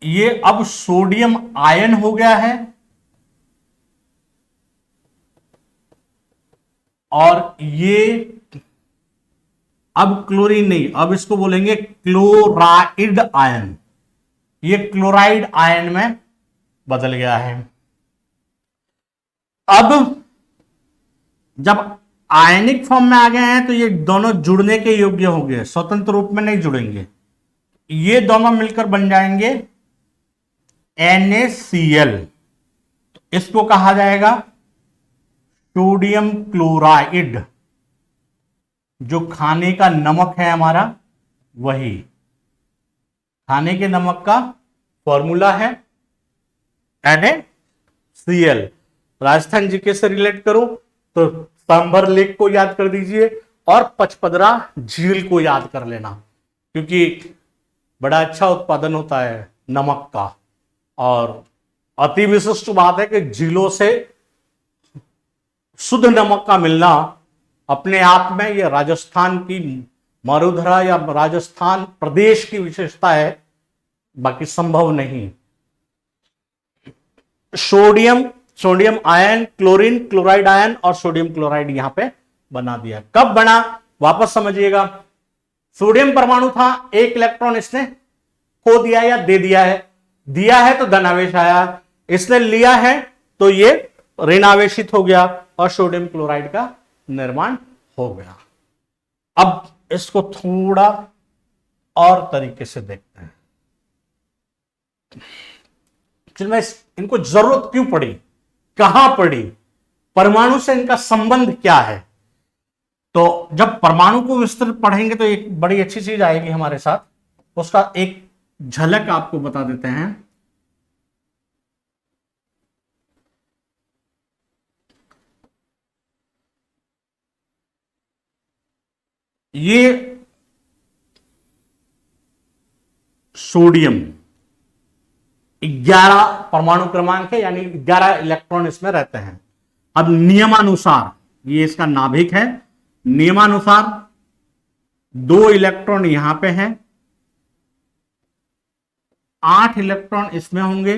ये अब सोडियम आयन हो गया है और ये अब क्लोरीन नहीं, अब इसको बोलेंगे क्लोराइड आयन। ये क्लोराइड आयन में बदल गया है। अब जब आयनिक फॉर्म में आ गए हैं तो ये दोनों जुड़ने के योग्य हो गए, स्वतंत्र रूप में नहीं जुड़ेंगे। ये दोनों मिलकर बन जाएंगे NaCl, इसको कहा जाएगा सोडियम क्लोराइड। जो खाने का नमक है हमारा, वही खाने के नमक का फॉर्मूला है NaCl। राजस्थान जीके से रिलेट करो तो सांभर लेक को याद कर दीजिए और पचपदरा झील को याद कर लेना, क्योंकि बड़ा अच्छा उत्पादन होता है नमक का। और अति विशिष्ट बात है कि झीलों से शुद्ध नमक का मिलना अपने आप में यह राजस्थान की मरुधरा या राजस्थान प्रदेश की विशेषता है, बाकी संभव नहीं। Sodium ion, chlorine, chloride ion और सोडियम क्लोराइड यहां पे बना दिया। कब बना, वापस समझिएगा। सोडियम परमाणु था, एक इलेक्ट्रॉन इसने खो दिया या दे दिया है। दिया है तो धनावेश आया, इसने लिया है तो ये ऋणावेशित हो गया और सोडियम क्लोराइड का निर्माण हो गया। अब इसको थोड़ा और तरीके से देखते हैं। मैं इनको जरूरत क्यों पड़ी, कहां पड़ी, परमाणु से इनका संबंध क्या है। तो जब परमाणु को विस्तृत पढ़ेंगे तो एक बड़ी अच्छी चीज आएगी हमारे साथ, उसका एक झलक आपको बता देते हैं। ये सोडियम 11 परमाणु क्रमांक है, यानी 11 इलेक्ट्रॉन इसमें रहते हैं। अब नियमानुसार, ये इसका नाभिक है, नियमानुसार 2 इलेक्ट्रॉन यहां पे हैं, 8 इलेक्ट्रॉन इसमें होंगे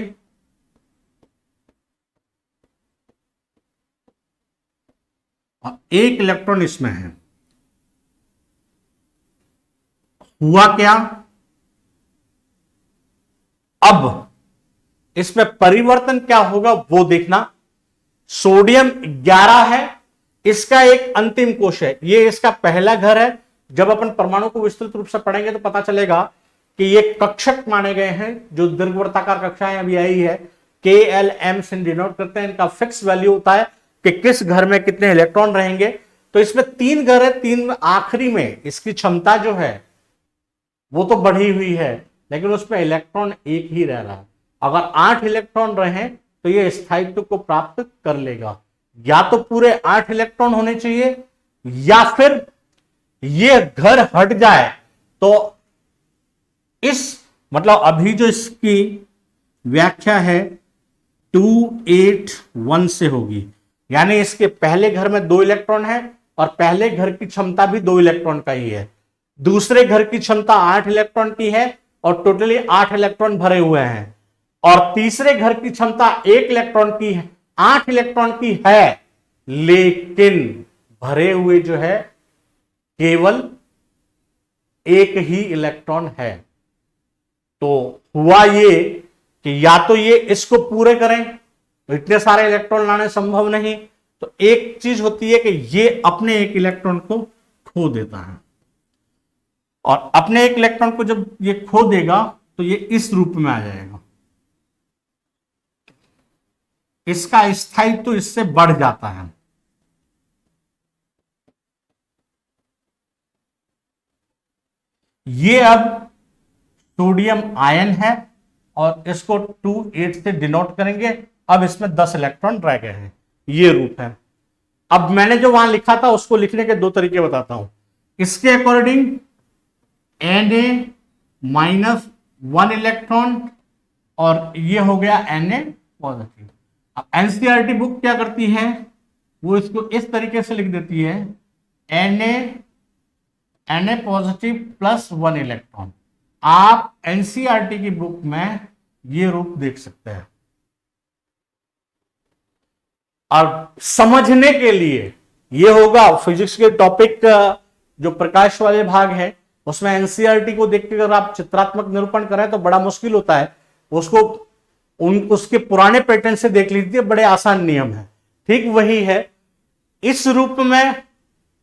और 1 इलेक्ट्रॉन इसमें है। हुआ क्या, अब इसमें परिवर्तन क्या होगा वो देखना। सोडियम 11 है, इसका एक अंतिम कोश है, ये इसका पहला घर है। जब अपन परमाणु को विस्तृत रूप से पढ़ेंगे तो पता चलेगा कि ये कक्षक माने गए हैं, जो दीर्घवृत्ताकार कक्षाएं अभी आई है, KLM से डिनोट करते हैं। इनका फिक्स वैल्यू होता है कि किस घर में कितने इलेक्ट्रॉन रहेंगे। तो इसमें 3 घर है, 3 में आखिरी में इसकी क्षमता जो है वो तो बढ़ी हुई है, लेकिन उसमें इलेक्ट्रॉन एक ही रह रहा है। अगर 8 इलेक्ट्रॉन रहे तो ये स्थायित्व को प्राप्त कर लेगा। या तो पूरे 8 इलेक्ट्रॉन होने चाहिए, या फिर ये घर हट जाए तो इस मतलब अभी जो इसकी व्याख्या है 281 से होगी, यानी इसके पहले घर में 2 इलेक्ट्रॉन है और पहले घर की क्षमता भी 2 इलेक्ट्रॉन का ही है। दूसरे घर की क्षमता 8 इलेक्ट्रॉन की है और टोटली 8 इलेक्ट्रॉन भरे हुए हैं। और तीसरे घर की क्षमता 1 इलेक्ट्रॉन की है, 8 इलेक्ट्रॉन की है, लेकिन भरे हुए जो है केवल 1 ही इलेक्ट्रॉन है। तो हुआ ये कि या तो ये इसको पूरे करें, तो इतने सारे इलेक्ट्रॉन लाने संभव नहीं, तो एक चीज होती है कि ये अपने 1 इलेक्ट्रॉन को खो देता है। और अपने 1 इलेक्ट्रॉन को जब ये खो देगा तो ये इस रूप में आ जाएगा, इसका स्थायित्व तो इससे बढ़ जाता है। ये अब सोडियम आयन है और इसको 28 से डिनोट करेंगे। अब इसमें 10 इलेक्ट्रॉन रह गए हैं, ये रूप है। अब मैंने जो वहां लिखा था उसको लिखने के 2 तरीके बताता हूं। इसके अकॉर्डिंग Na-1 इलेक्ट्रॉन और ये हो गया Na पॉजिटिव। अब एनसीईआरटी बुक क्या करती है, वो इसको इस तरीके से लिख देती है Na पॉजिटिव प्लस 1 इलेक्ट्रॉन। आप एनसीईआरटी की बुक में ये रूप देख सकते हैं। और समझने के लिए ये होगा फिजिक्स के टॉपिक जो प्रकाश वाले भाग है उसमें एनसीईआरटी को देख के अगर आप चित्रात्मक निरूपण करें तो बड़ा मुश्किल होता है। उसको उसके पुराने पैटर्न से देख लीजिए, बड़े आसान नियम है। ठीक वही है इस रूप में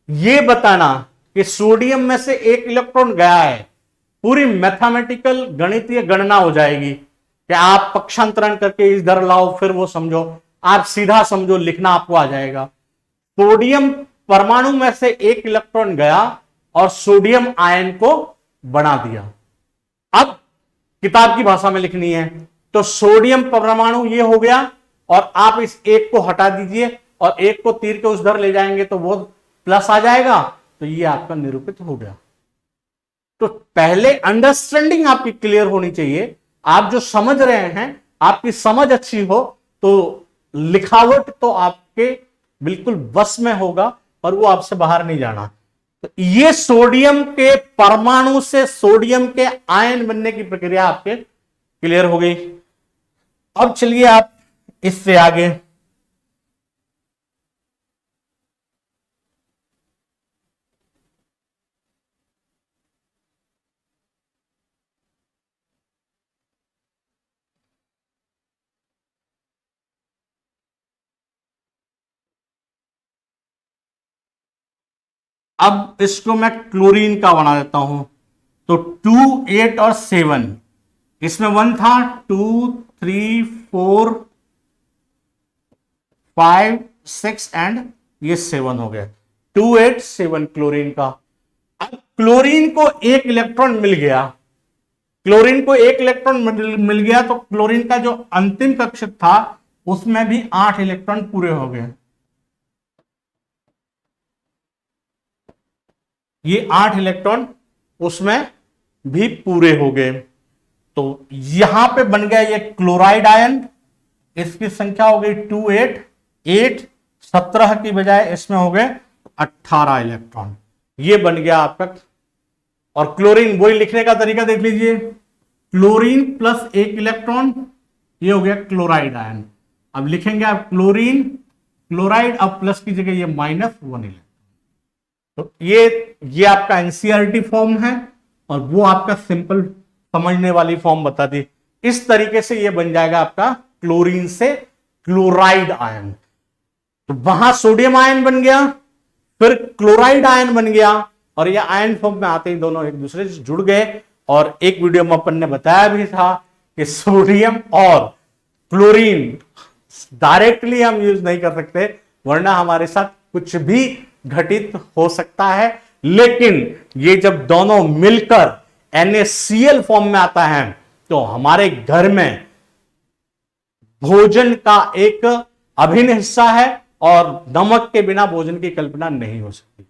ये बताना कि सोडियम में से 1 इलेक्ट्रॉन गया है, पूरी मैथमेटिकल गणितीय गणना हो जाएगी कि आप पक्षांतरण करके इधर लाओ फिर वो समझो, आप सीधा समझो, लिखना आपको आ जाएगा। सोडियम परमाणु में से एक इलेक्ट्रॉन गया और सोडियम आयन को बना दिया। अब किताब की भाषा में लिखनी है तो सोडियम परमाणु ये हो गया, और आप इस एक को हटा दीजिए और एक को तीर के उस धर ले जाएंगे तो वो प्लस आ जाएगा, तो ये आपका निरूपित हो गया। तो पहले अंडरस्टैंडिंग आपकी क्लियर होनी चाहिए। आप जो समझ रहे हैं, आपकी समझ अच्छी हो तो लिखावट तो आपके बिल्कुल बस में होगा, पर वो आपसे बाहर नहीं जाना। तो ये सोडियम के परमाणु से सोडियम के आयन बनने की प्रक्रिया आपके क्लियर हो गई। अब चलिए आप इससे आगे, अब इसको मैं क्लोरीन का बना देता हूं। तो 2, 8 और 7, इसमें 1 था, 2, 3, 4, 5, 6 एंड ये 7 हो गया। 2, 8, 7 क्लोरीन का। अब क्लोरीन को एक इलेक्ट्रॉन मिल गया, क्लोरीन को एक इलेक्ट्रॉन मिल गया, तो क्लोरीन का जो अंतिम कक्षक था उसमें भी 8 इलेक्ट्रॉन पूरे हो गए। ये 8 इलेक्ट्रॉन उसमें भी पूरे हो गए। तो यहां पे बन गया ये क्लोराइड आयन। इसकी संख्या हो गई 2, 8, 8, 17 की बजाय इसमें हो गए 18 इलेक्ट्रॉन। ये बन गया आपका। और क्लोरीन, वही लिखने का तरीका देख लीजिए, क्लोरीन प्लस एक इलेक्ट्रॉन, ये हो गया क्लोराइड आयन। अब लिखेंगे आप क्लोरीन, क्लोराइड, अब प्लस की जगह ये -1 इलेक्ट्रॉन। तो ये आपका एनसीईआरटी फॉर्म है, और वो आपका सिंपल समझने वाली फॉर्म बता दी। इस तरीके से ये बन जाएगा आपका क्लोरीन से क्लोराइड आयन। तो वहां सोडियम आयन बन गया, फिर क्लोराइड आयन बन गया, और ये आयन फॉर्म में आते ही दोनों एक दूसरे से जुड़ गए। और एक वीडियो में अपन ने बताया भी था कि सोडियम और क्लोरीन डायरेक्टली हम यूज नहीं कर सकते, वरना हमारे साथ कुछ भी घटित हो सकता है। लेकिन ये जब दोनों मिलकर NaCl फॉर्म में आता है तो हमारे घर में भोजन का एक अभिन्न हिस्सा है, और नमक के बिना भोजन की कल्पना नहीं हो सकती।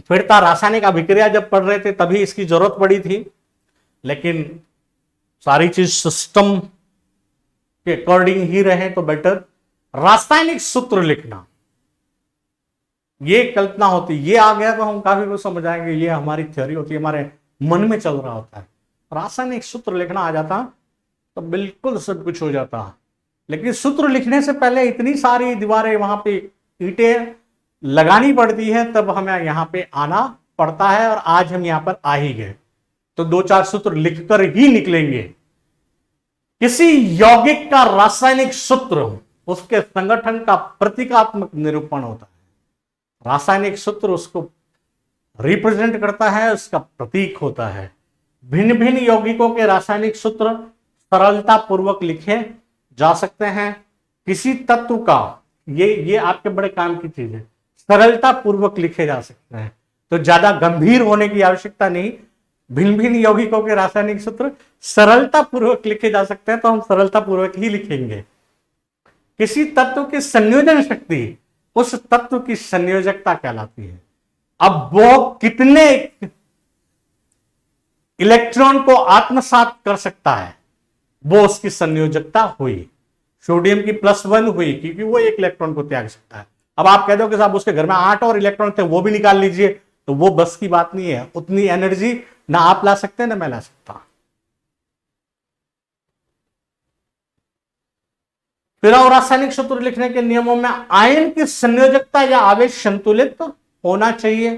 फिर था रासायनिक अभिक्रिया, जब पढ़ रहे थे तभी इसकी जरूरत पड़ी थी, लेकिन सारी चीज सिस्टम के अकॉर्डिंग ही रहे तो बेटर। रासायनिक सूत्र लिखना, ये कल्पना होती, ये आ गया तो हम काफी कुछ समझ आएंगे। ये हमारी थ्योरी होती है, हमारे मन में चल रहा होता है। रासायनिक सूत्र लिखना आ जाता तो बिल्कुल सब कुछ हो जाता। लेकिन सूत्र लिखने से पहले इतनी सारी दीवारें, वहां पे ईंटें लगानी पड़ती है, तब हमें यहां पे आना पड़ता है, और आज हम यहां पर आ ही गए। तो 2-4 सूत्र लिखकर ही निकलेंगे। किसी यौगिक का रासायनिक सूत्र उसके संगठन का प्रतीकात्मक निरूपण होता है। रासायनिक सूत्र उसको रिप्रेजेंट करता है, उसका प्रतीक होता है। भिन्न भिन्न यौगिकों के रासायनिक सूत्र सरलता पूर्वक लिखे जा सकते हैं। किसी तत्व का, ये आपके बड़े काम की चीज है, सरलता पूर्वक लिखे जा सकते हैं, तो ज्यादा गंभीर होने की आवश्यकता नहीं। भिन्न भिन्न यौगिकों के रासायनिक सूत्र सरलता पूर्वक लिखे जा सकते हैं, तो हम सरलता पूर्वक ही लिखेंगे। किसी तत्व की संयोजन शक्ति उस तत्व की संयोजकता कहलाती है। अब वो कितने इलेक्ट्रॉन को आत्मसात कर सकता है, वो उसकी संयोजकता हुई। सोडियम की +1 हुई क्योंकि वो एक इलेक्ट्रॉन को त्याग सकता है। अब आप कह दो कि साहब उसके घर में 8 और इलेक्ट्रॉन थे, वो भी निकाल लीजिए, तो वो बस की बात नहीं है। उतनी एनर्जी ना आप ला सकते ना मैं ला सकता। फिर और रासायनिक सूत्र लिखने के नियमों में आयन की संयोजकता या आवेश संतुलित होना चाहिए,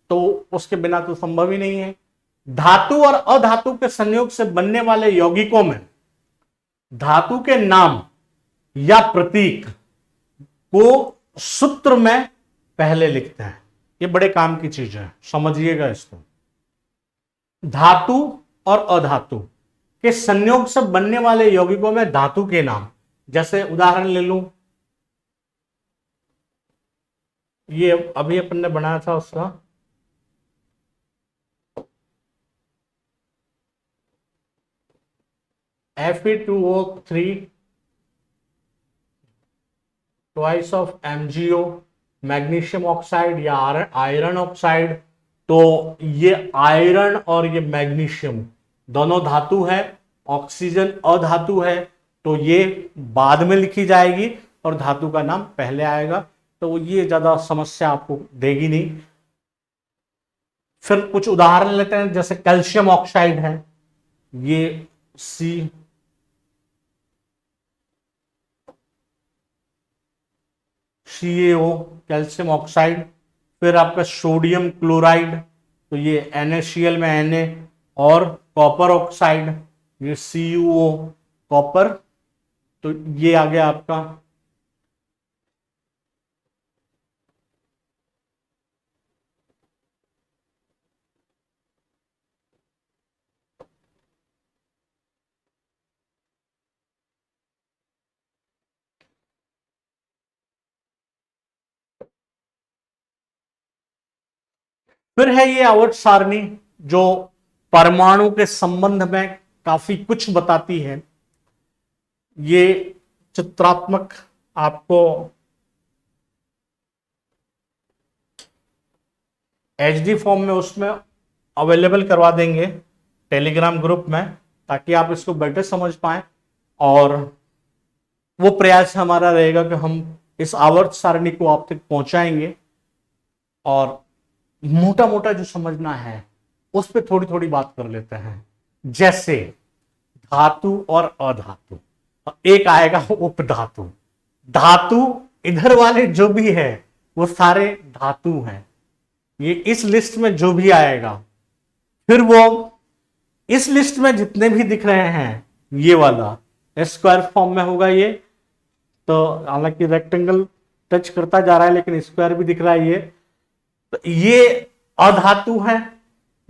तो उसके बिना तो संभव ही नहीं है। धातु और अधातु के संयोग से बनने वाले यौगिकों में धातु के नाम या प्रतीक को सूत्र में पहले लिखते हैं। ये बड़े काम की चीज है, समझिएगा इसको। धातु और अधातु के संयोग से बनने वाले यौगिकों में धातु के नाम, जैसे उदाहरण ले लूं, ये अभी अपन ने बनाया था उसका Fe2O3 twice of MgO, magnesium oxide या आयरन ऑक्साइड। तो ये आयरन और ये मैग्नीशियम दोनों धातु है, ऑक्सीजन अधातु है, तो ये बाद में लिखी जाएगी और धातु का नाम पहले आएगा, तो ये ज्यादा समस्या आपको देगी नहीं। फिर कुछ उदाहरण लेते हैं, जैसे कैल्शियम ऑक्साइड है, ये CaO कैल्शियम ऑक्साइड। फिर आपका सोडियम क्लोराइड, तो ये NaCl में Na, और कॉपर ऑक्साइड, ये CuO कॉपर, तो ये आ गया आपका। फिर है ये आवर्त सारणी, जो परमाणु के संबंध में काफी कुछ बताती है। ये चित्रात्मक आपको HD फॉर्म में उसमें अवेलेबल करवा देंगे टेलीग्राम ग्रुप में, ताकि आप इसको बेटर समझ पाएं। और वो प्रयास हमारा रहेगा कि हम इस आवर्त सारणी को आप तक पहुंचाएंगे, और मोटा मोटा जो समझना है उस पर थोड़ी थोड़ी बात कर लेते हैं। जैसे धातु और अधातु, एक आएगा उपधातु। धातु इधर वाले जो भी है वो सारे धातु हैं, ये इस लिस्ट में जो भी आएगा। फिर वो इस लिस्ट में जितने भी दिख रहे हैं, ये वाला स्क्वायर फॉर्म में होगा ये, तो हालांकि रेक्टेंगल टच करता जा रहा है लेकिन स्क्वायर भी दिख रहा है ये, तो ये अधातु है।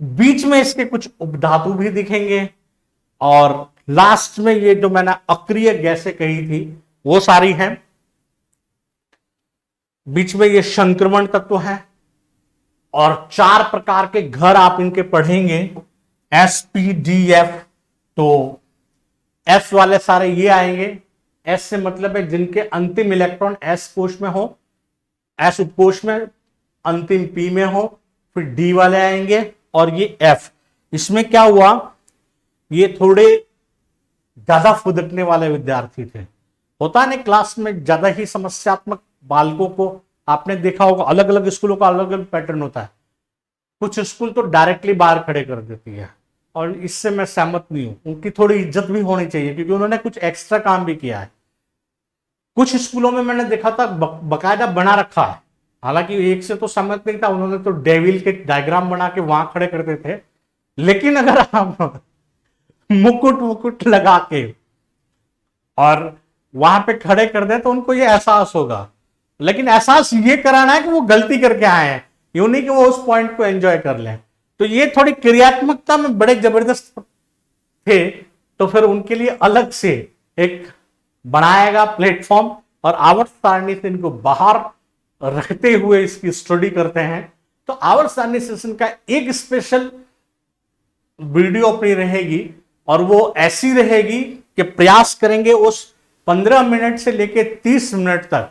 बीच में इसके कुछ उपधातु भी दिखेंगे, और लास्ट में ये जो मैंने अक्रिय गैसें कही थी वो सारी हैं। बीच में ये संक्रमण तत्व है, और 4 प्रकार के घर आप इनके पढ़ेंगे, SPDF। तो S वाले सारे ये आएंगे, S से मतलब है जिनके अंतिम इलेक्ट्रॉन S कोश में हो, S उपकोश में, अंतिम P में हो। फिर D वाले आएंगे, और ये F। इसमें क्या हुआ, ये थोड़े ज्यादा फुदकने वाले विद्यार्थी थे। होता नहीं क्लास में ज्यादा ही समस्यात्मक बालकों को आपने देखा होगा, अलग अलग स्कूलों का अलग अलग पैटर्न होता है। कुछ स्कूल तो डायरेक्टली बाहर खड़े कर देती है, और इससे मैं सहमत नहीं हूं। उनकी थोड़ी इज्जत भी होनी चाहिए, क्योंकि उन्होंने कुछ एक्स्ट्रा काम भी किया है। कुछ स्कूलों में मैंने देखा था बकायदा बना रखा है, हालांकि एक से तो सहमत नहीं था, उन्होंने तो डेविल के डायग्राम बना के वहां खड़े करते थे। लेकिन अगर आप मुकुट लगा के और वहां पे खड़े कर दे तो उनको ये एहसास होगा। लेकिन एहसास ये कराना है कि वो गलती करके आए हैं, यूं नहीं कि वो उस पॉइंट को एंजॉय कर लें। तो ये थोड़ी क्रियात्मकता में बड़े जबरदस्त थे, तो फिर उनके लिए अलग से एक बनाएगा प्लेटफॉर्म, और आवर्त सारणी से इनको बाहर रखते हुए इसकी स्टडी करते हैं। तो आवर्त सारणी सेशन का एक स्पेशल वीडियो अपनी रहेगी, और वो ऐसी रहेगी कि प्रयास करेंगे उस 15 मिनट से लेके 30 मिनट तक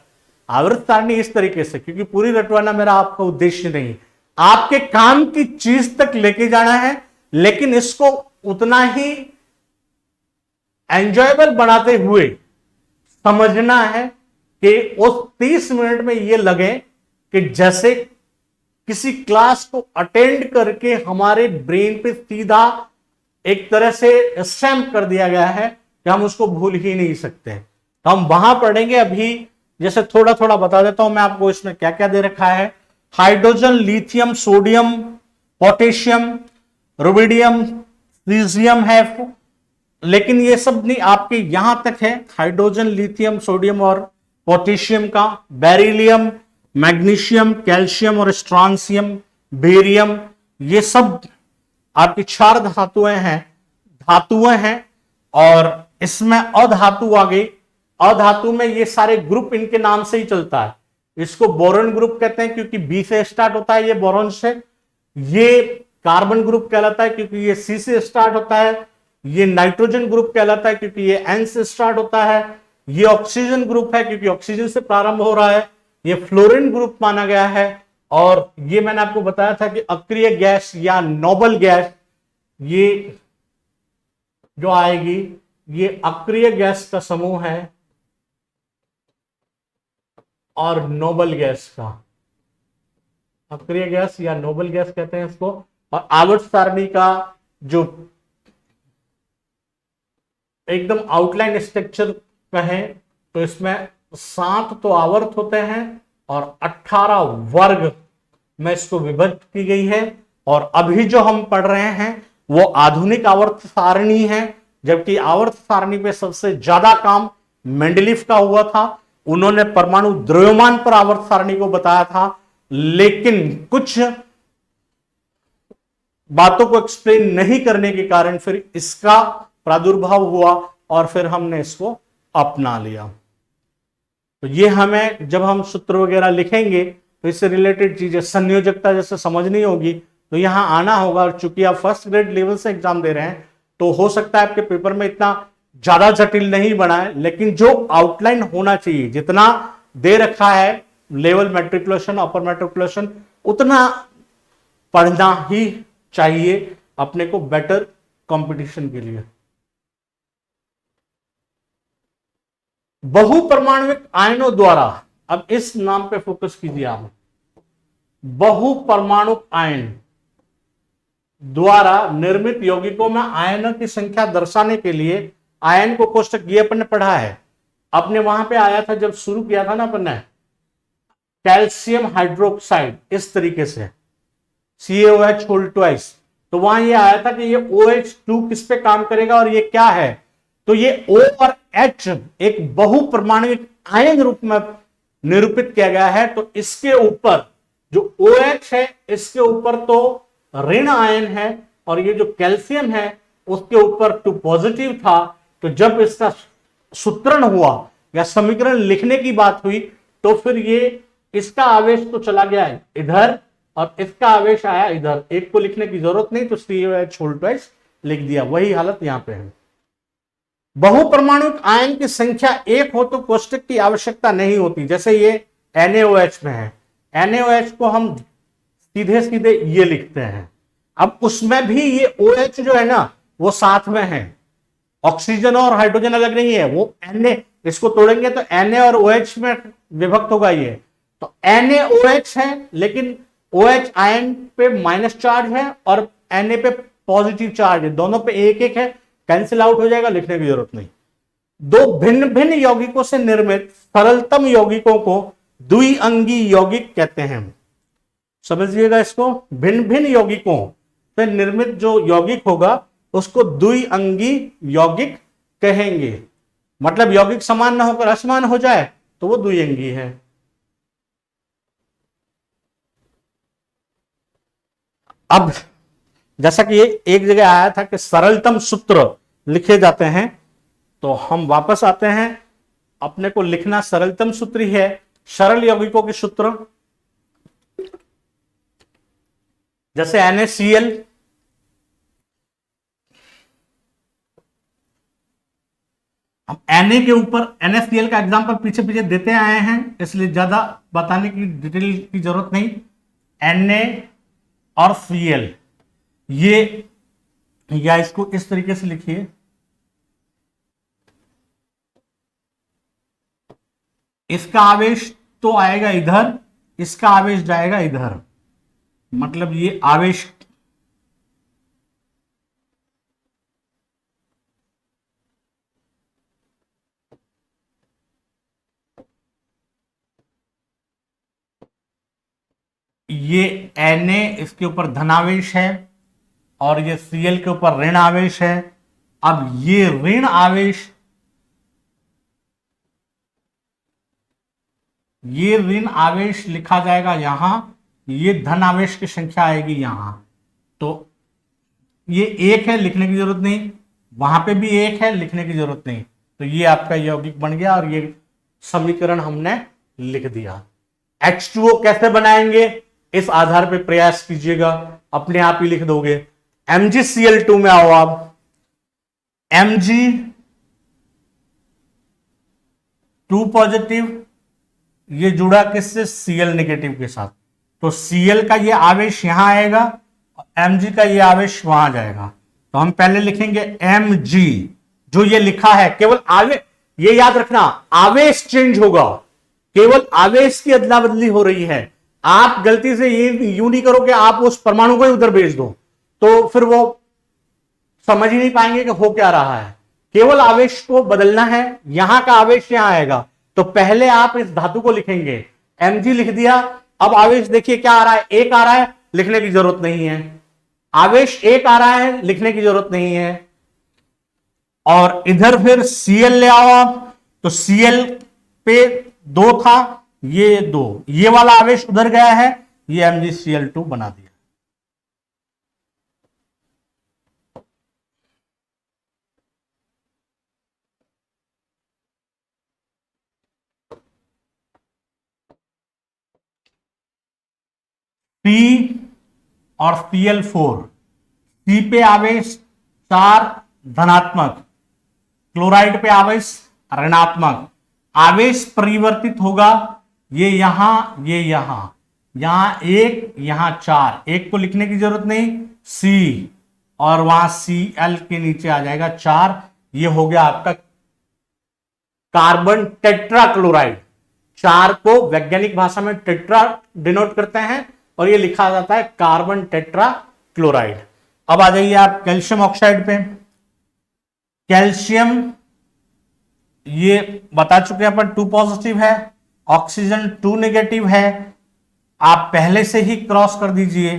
आवर्त सारणी इस तरीके से, क्योंकि पूरी रटवाना मेरा आपका उद्देश्य नहीं, आपके काम की चीज तक लेके जाना है, लेकिन इसको उतना ही एंजॉयबल बनाते हुए समझना है कि उस 30 मिनट में ये लगे कि जैसे किसी क्लास को अटेंड करके हमारे ब्रेन पे सीधा एक तरह से स्टैम्प कर दिया गया है कि हम उसको भूल ही नहीं सकते। तो हम वहां पढ़ेंगे। अभी जैसे थोड़ा थोड़ा बता देता हूं मैं आपको इसमें क्या क्या दे रखा है। Hydrogen, lithium, sodium, potassium, rubidium, caesium है, लेकिन ये सब नहीं, आपके यहां तक है हाइड्रोजन, लिथियम, सोडियम और पोटेशियम का। बेरिलियम, मैग्नीशियम, कैल्शियम और स्ट्रॉन्सियम, बेरियम, ये सब आपकी 4 धातुएं हैं। और इसमें अधातु आ गई। अधातु में ये सारे ग्रुप इनके नाम से ही चलता है। इसको बोरॉन ग्रुप कहते हैं क्योंकि बी से स्टार्ट होता है, ये बोरॉन से। ये कार्बन ग्रुप कहलाता है क्योंकि ये सी से स्टार्ट होता है। ये नाइट्रोजन ग्रुप कहलाता है क्योंकि ये एन से स्टार्ट होता है। ये ऑक्सीजन ग्रुप है क्योंकि ऑक्सीजन से प्रारंभ हो रहा है। ये फ्लोरीन ग्रुप माना गया है। और ये मैंने आपको बताया था कि अक्रिय गैस या नोबल गैस, ये जो आएगी, ये अक्रिय गैस का समूह है और नोबल गैस का, अक्रिय गैस या नोबल गैस कहते हैं इसको। और आवर्त सारणी का जो एकदम आउटलाइन स्ट्रक्चर कहें तो इसमें 7 तो आवर्त होते हैं और 18 वर्ग में इसको विभक्त की गई है। और अभी जो हम पढ़ रहे हैं वो आधुनिक आवर्त सारणी है, जबकि आवर्त सारणी पे सबसे ज्यादा काम मेंडलीफ का हुआ था। उन्होंने परमाणु द्रव्यमान पर आवर्त सारणी को बताया था, लेकिन कुछ बातों को एक्सप्लेन नहीं करने के कारण फिर इसका प्रादुर्भाव हुआ और फिर हमने इसको अपना लिया। तो ये हमें जब हम सूत्र वगैरह लिखेंगे तो इससे रिलेटेड चीजें, संयोजकता जैसे समझनी होगी तो यहां आना होगा। और चूंकि आप फर्स्ट ग्रेड लेवल से एग्जाम दे रहे हैं तो हो सकता है आपके पेपर में इतना ज्यादा जटिल नहीं बना है, लेकिन जो आउटलाइन होना चाहिए, जितना दे रखा है लेवल मैट्रिकुलेशन, अपर मैट्रिकुलेशन, उतना पढ़ना ही चाहिए अपने को बेटर कंपटीशन के लिए। बहुपरमाणुक आयनों द्वारा, अब इस नाम पे फोकस कीजिए आप, बहुपरमाणुक आयन द्वारा निर्मित यौगिकों में आयनों की संख्या दर्शाने के लिए आयन को कोष्टक, ये अपन ने पढ़ा है, अपने वहां पे आया था जब शुरू किया था ना अपन ने, कैल्शियम हाइड्रोक्साइड इस तरीके से CaOH होल ट्वाइस, तो वहां ये आया था कि ये OH2 किस पे काम करेगा और ये क्या है। तो ये O और H एक बहुपरमाणुक आयन रूप में निरूपित किया गया है। तो इसके ऊपर जो OH है इसके ऊपर तो ऋण आयन है और ये जो कैल्शियम है उसके ऊपर 2 पॉजिटिव था। तो जब इसका सूत्रण हुआ या समीकरण लिखने की बात हुई तो फिर ये इसका आवेश तो चला गया है इधर और इसका आवेश आया इधर, एक को लिखने की जरूरत नहीं तो CaOH होल ट्वाइस लिख दिया। वही हालत यहां पे है। बहुपरमाणुक आयन की संख्या 1 हो तो कोष्टक की आवश्यकता नहीं होती, जैसे ये NaOH में है, NaOH को हम सीधे सीधे ये लिखते हैं। अब उसमें भी ये OH जो है ना वो साथ में है, ऑक्सीजन और हाइड्रोजन अलग नहीं है, वो Na, इसको तोड़ेंगे तो Na और OH में विभक्त होगा ये। तो NaOH है लेकिन OH आयन पे माइनस चार्ज है और Na पे पॉजिटिव चार्ज है, दोनों पे एक एक है, कैंसिल आउट हो जाएगा, लिखने की जरूरत नहीं। 2 भिन्न भिन्न यौगिकों से निर्मित सरलतम यौगिकों को द्विअंगी यौगिक कहते हैं। समझिएगा इसको, भिन्न भिन्न यौगिकों से निर्मित जो यौगिक होगा उसको द्विअंगी यौगिक कहेंगे। मतलब यौगिक समान ना होकर असमान हो जाए तो वो द्विअंगी है। अब जैसा कि ये एक जगह आया था कि सरलतम सूत्र लिखे जाते हैं, तो हम वापस आते हैं, अपने को लिखना सरलतम सूत्र ही है। सरल यौगिकों के सूत्र जैसे NaCl, हम Na के ऊपर NaCl का एग्जांपल पीछे पीछे देते आए हैं इसलिए ज्यादा बताने की डिटेल की जरूरत नहीं। Na और Cl, ये या इसको इस तरीके से लिखिए, इसका आवेश तो आएगा इधर, इसका आवेश जाएगा इधर, मतलब ये आवेश ये Na इसके ऊपर धनावेश है और ये Cl के ऊपर ऋण आवेश है। अब ये ऋण आवेश ये ऋण आवेश लिखा जाएगा यहां, ये धन आवेश की संख्या आएगी यहां। तो ये एक है, लिखने की जरूरत नहीं, वहां पे भी एक है, लिखने की जरूरत नहीं। तो ये आपका यौगिक बन गया और ये समीकरण हमने लिख दिया। H2O कैसे बनाएंगे, इस आधार पे प्रयास कीजिएगा, अपने आप ही लिख दोगे। MgCl2 में आओ आप, Mg2 पॉजिटिव, ये जुड़ा किससे, Cl नेगेटिव के साथ। तो Cl का ये आवेश यहां आएगा और Mg का ये आवेश वहां जाएगा। तो हम पहले लिखेंगे Mg, जो ये लिखा है, केवल आवेश, ये याद रखना, आवेश चेंज होगा, केवल आवेश की अदला बदली हो रही है। आप गलती से ये यूं नहीं करो कि आप उस परमाणु को ही उधर भेज दो, तो फिर वो समझ ही नहीं पाएंगे कि हो क्या रहा है। केवल आवेश को बदलना है, यहां का आवेश यहां आएगा। तो पहले आप इस धातु को लिखेंगे, Mg लिख दिया। अब आवेश देखिए क्या आ रहा है, एक आ रहा है, लिखने की जरूरत नहीं है। आवेश एक आ रहा है, लिखने की जरूरत नहीं है। और इधर फिर Cl ले आओ आप, तो Cl पे 2 था, ये 2, ये वाला आवेश उधर गया है, ये MgCl2 बना दिया। C और Cl4, C पे आवेश 4 धनात्मक, क्लोराइड पे आवेश ऋणात्मक। आवेश परिवर्तित होगा, ये यहां, ये यहां, यहां 1, यहां 4, एक को लिखने की जरूरत नहीं, C, और वहां Cl के नीचे आ जाएगा 4। ये हो गया आपका कार्बन टेट्रा क्लोराइड। 4 को वैज्ञानिक भाषा में टेट्रा डिनोट करते हैं और ये लिखा जाता है कार्बन टेट्रा क्लोराइड। अब आ जाइए आप कैल्शियम ऑक्साइड पे। कैल्शियम ये बता चुके हैं अपन, 2 पॉजिटिव है, ऑक्सीजन 2 नेगेटिव है। आप पहले से ही क्रॉस कर दीजिए,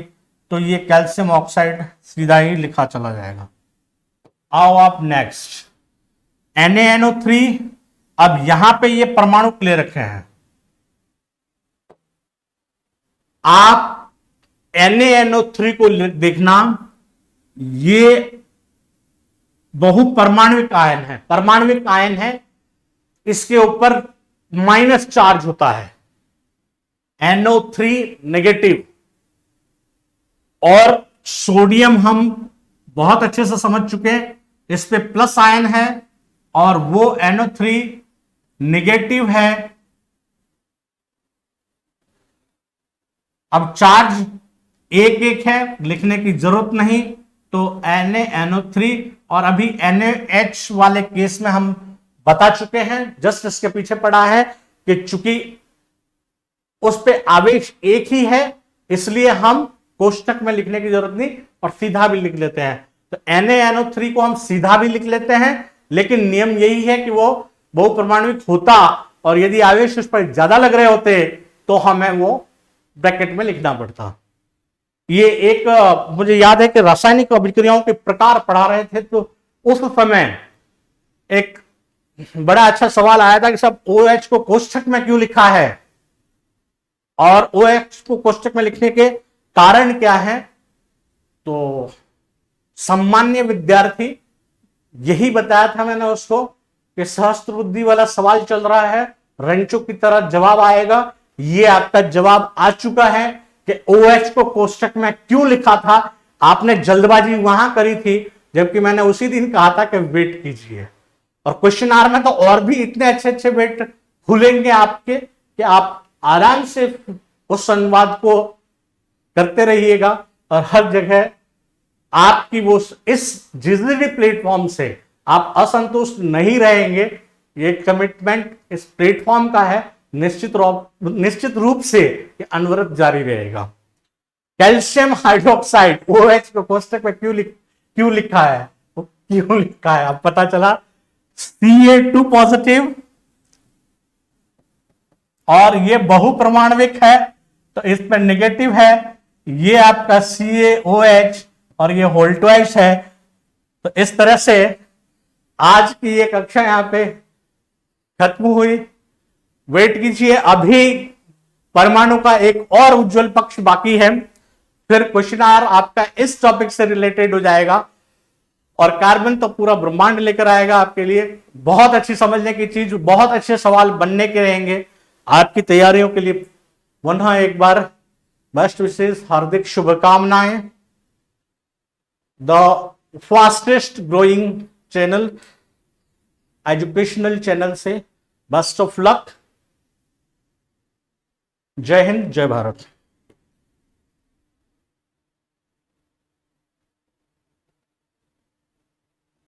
तो ये कैल्शियम ऑक्साइड सीधा ही लिखा चला जाएगा। आओ आप नेक्स्ट, NaNO3। अब यहां पे ये परमाणु ले रखे हैं, आप NaNO3 को देखना, ये बहुपरमाणविक आयन है, परमाणविक आयन है, इसके ऊपर माइनस चार्ज होता है, NO3 नेगेटिव। और सोडियम हम बहुत अच्छे से समझ चुके हैं, इस पे प्लस आयन है और वो NO3 नेगेटिव है। अब चार्ज एक एक है, लिखने की जरूरत नहीं, तो NaNO3। और अभी NaH वाले केस में हम बता चुके हैं, जस्ट इसके पीछे पड़ा है कि चूंकि उस पे आवेश एक ही है, इसलिए हम कोष्टक में लिखने की जरूरत नहीं और सीधा भी लिख लेते हैं। तो NaNO3 को हम सीधा भी लिख लेते हैं, लेकिन नियम यही है कि वो बहुपरमाणुक होता, और यदि आवेश उस पर ज्यादा लग रहे होते तो हमें वो ब्रैकेट में लिखना पड़ता। ये एक मुझे याद है कि रासायनिक अभिक्रियाओं के प्रकार पढ़ा रहे थे, तो उस समय एक बड़ा अच्छा सवाल आया था कि सब OH को कोष्ठक में क्यों लिखा है और OH को कोष्ठक में लिखने के कारण क्या है। तो सामान्य विद्यार्थी यही बताया था मैंने उसको कि सहस्त्र बुद्धि वाला सवाल चल रहा है, रंचों की तरह जवाब आएगा। ये आपका जवाब आ चुका है कि OH को कोष्ठक में क्यों लिखा था। आपने जल्दबाजी वहां करी थी, जबकि मैंने उसी दिन कहा था कि वेट कीजिए, और क्वेश्चन आर में तो और भी इतने अच्छे अच्छे वेट खुलेंगे आपके कि आप आराम से उस संवाद को करते रहिएगा, और हर जगह आपकी वो इस जिजली प्लेटफॉर्म से आप असंतुष्ट नहीं रहेंगे। ये कमिटमेंट इस प्लेटफॉर्म का है, निश्चित रूप से ये अनवरत जारी रहेगा। कैल्शियम हाइड्रोक्साइड OH को कोष्ठक में क्यों लिखा है, क्यों लिखा है, अब पता चला। Ca2 पॉजिटिव और ये बहुपरमाणविक है, तो इस पर नेगेटिव है। ये आपका CaOH और ये होल्टवाइस है। तो इस तरह से आज की ये कक्षा यहां पे खत्म हुई। वेट कीजिए, अभी परमाणु का एक और उज्जवल पक्ष बाकी है, फिर क्वेश्चन आवर आपका इस टॉपिक से रिलेटेड हो जाएगा और कार्बन तो पूरा ब्रह्मांड लेकर आएगा आपके लिए। बहुत अच्छी समझने की चीज, बहुत अच्छे सवाल बनने के रहेंगे आपकी तैयारियों के लिए। पुनः एक बार बेस्ट विशेष, हार्दिक शुभकामनाएं। The fastest growing channel, educational channel से बेस्ट ऑफ लक। जय हिंद, जय भारत।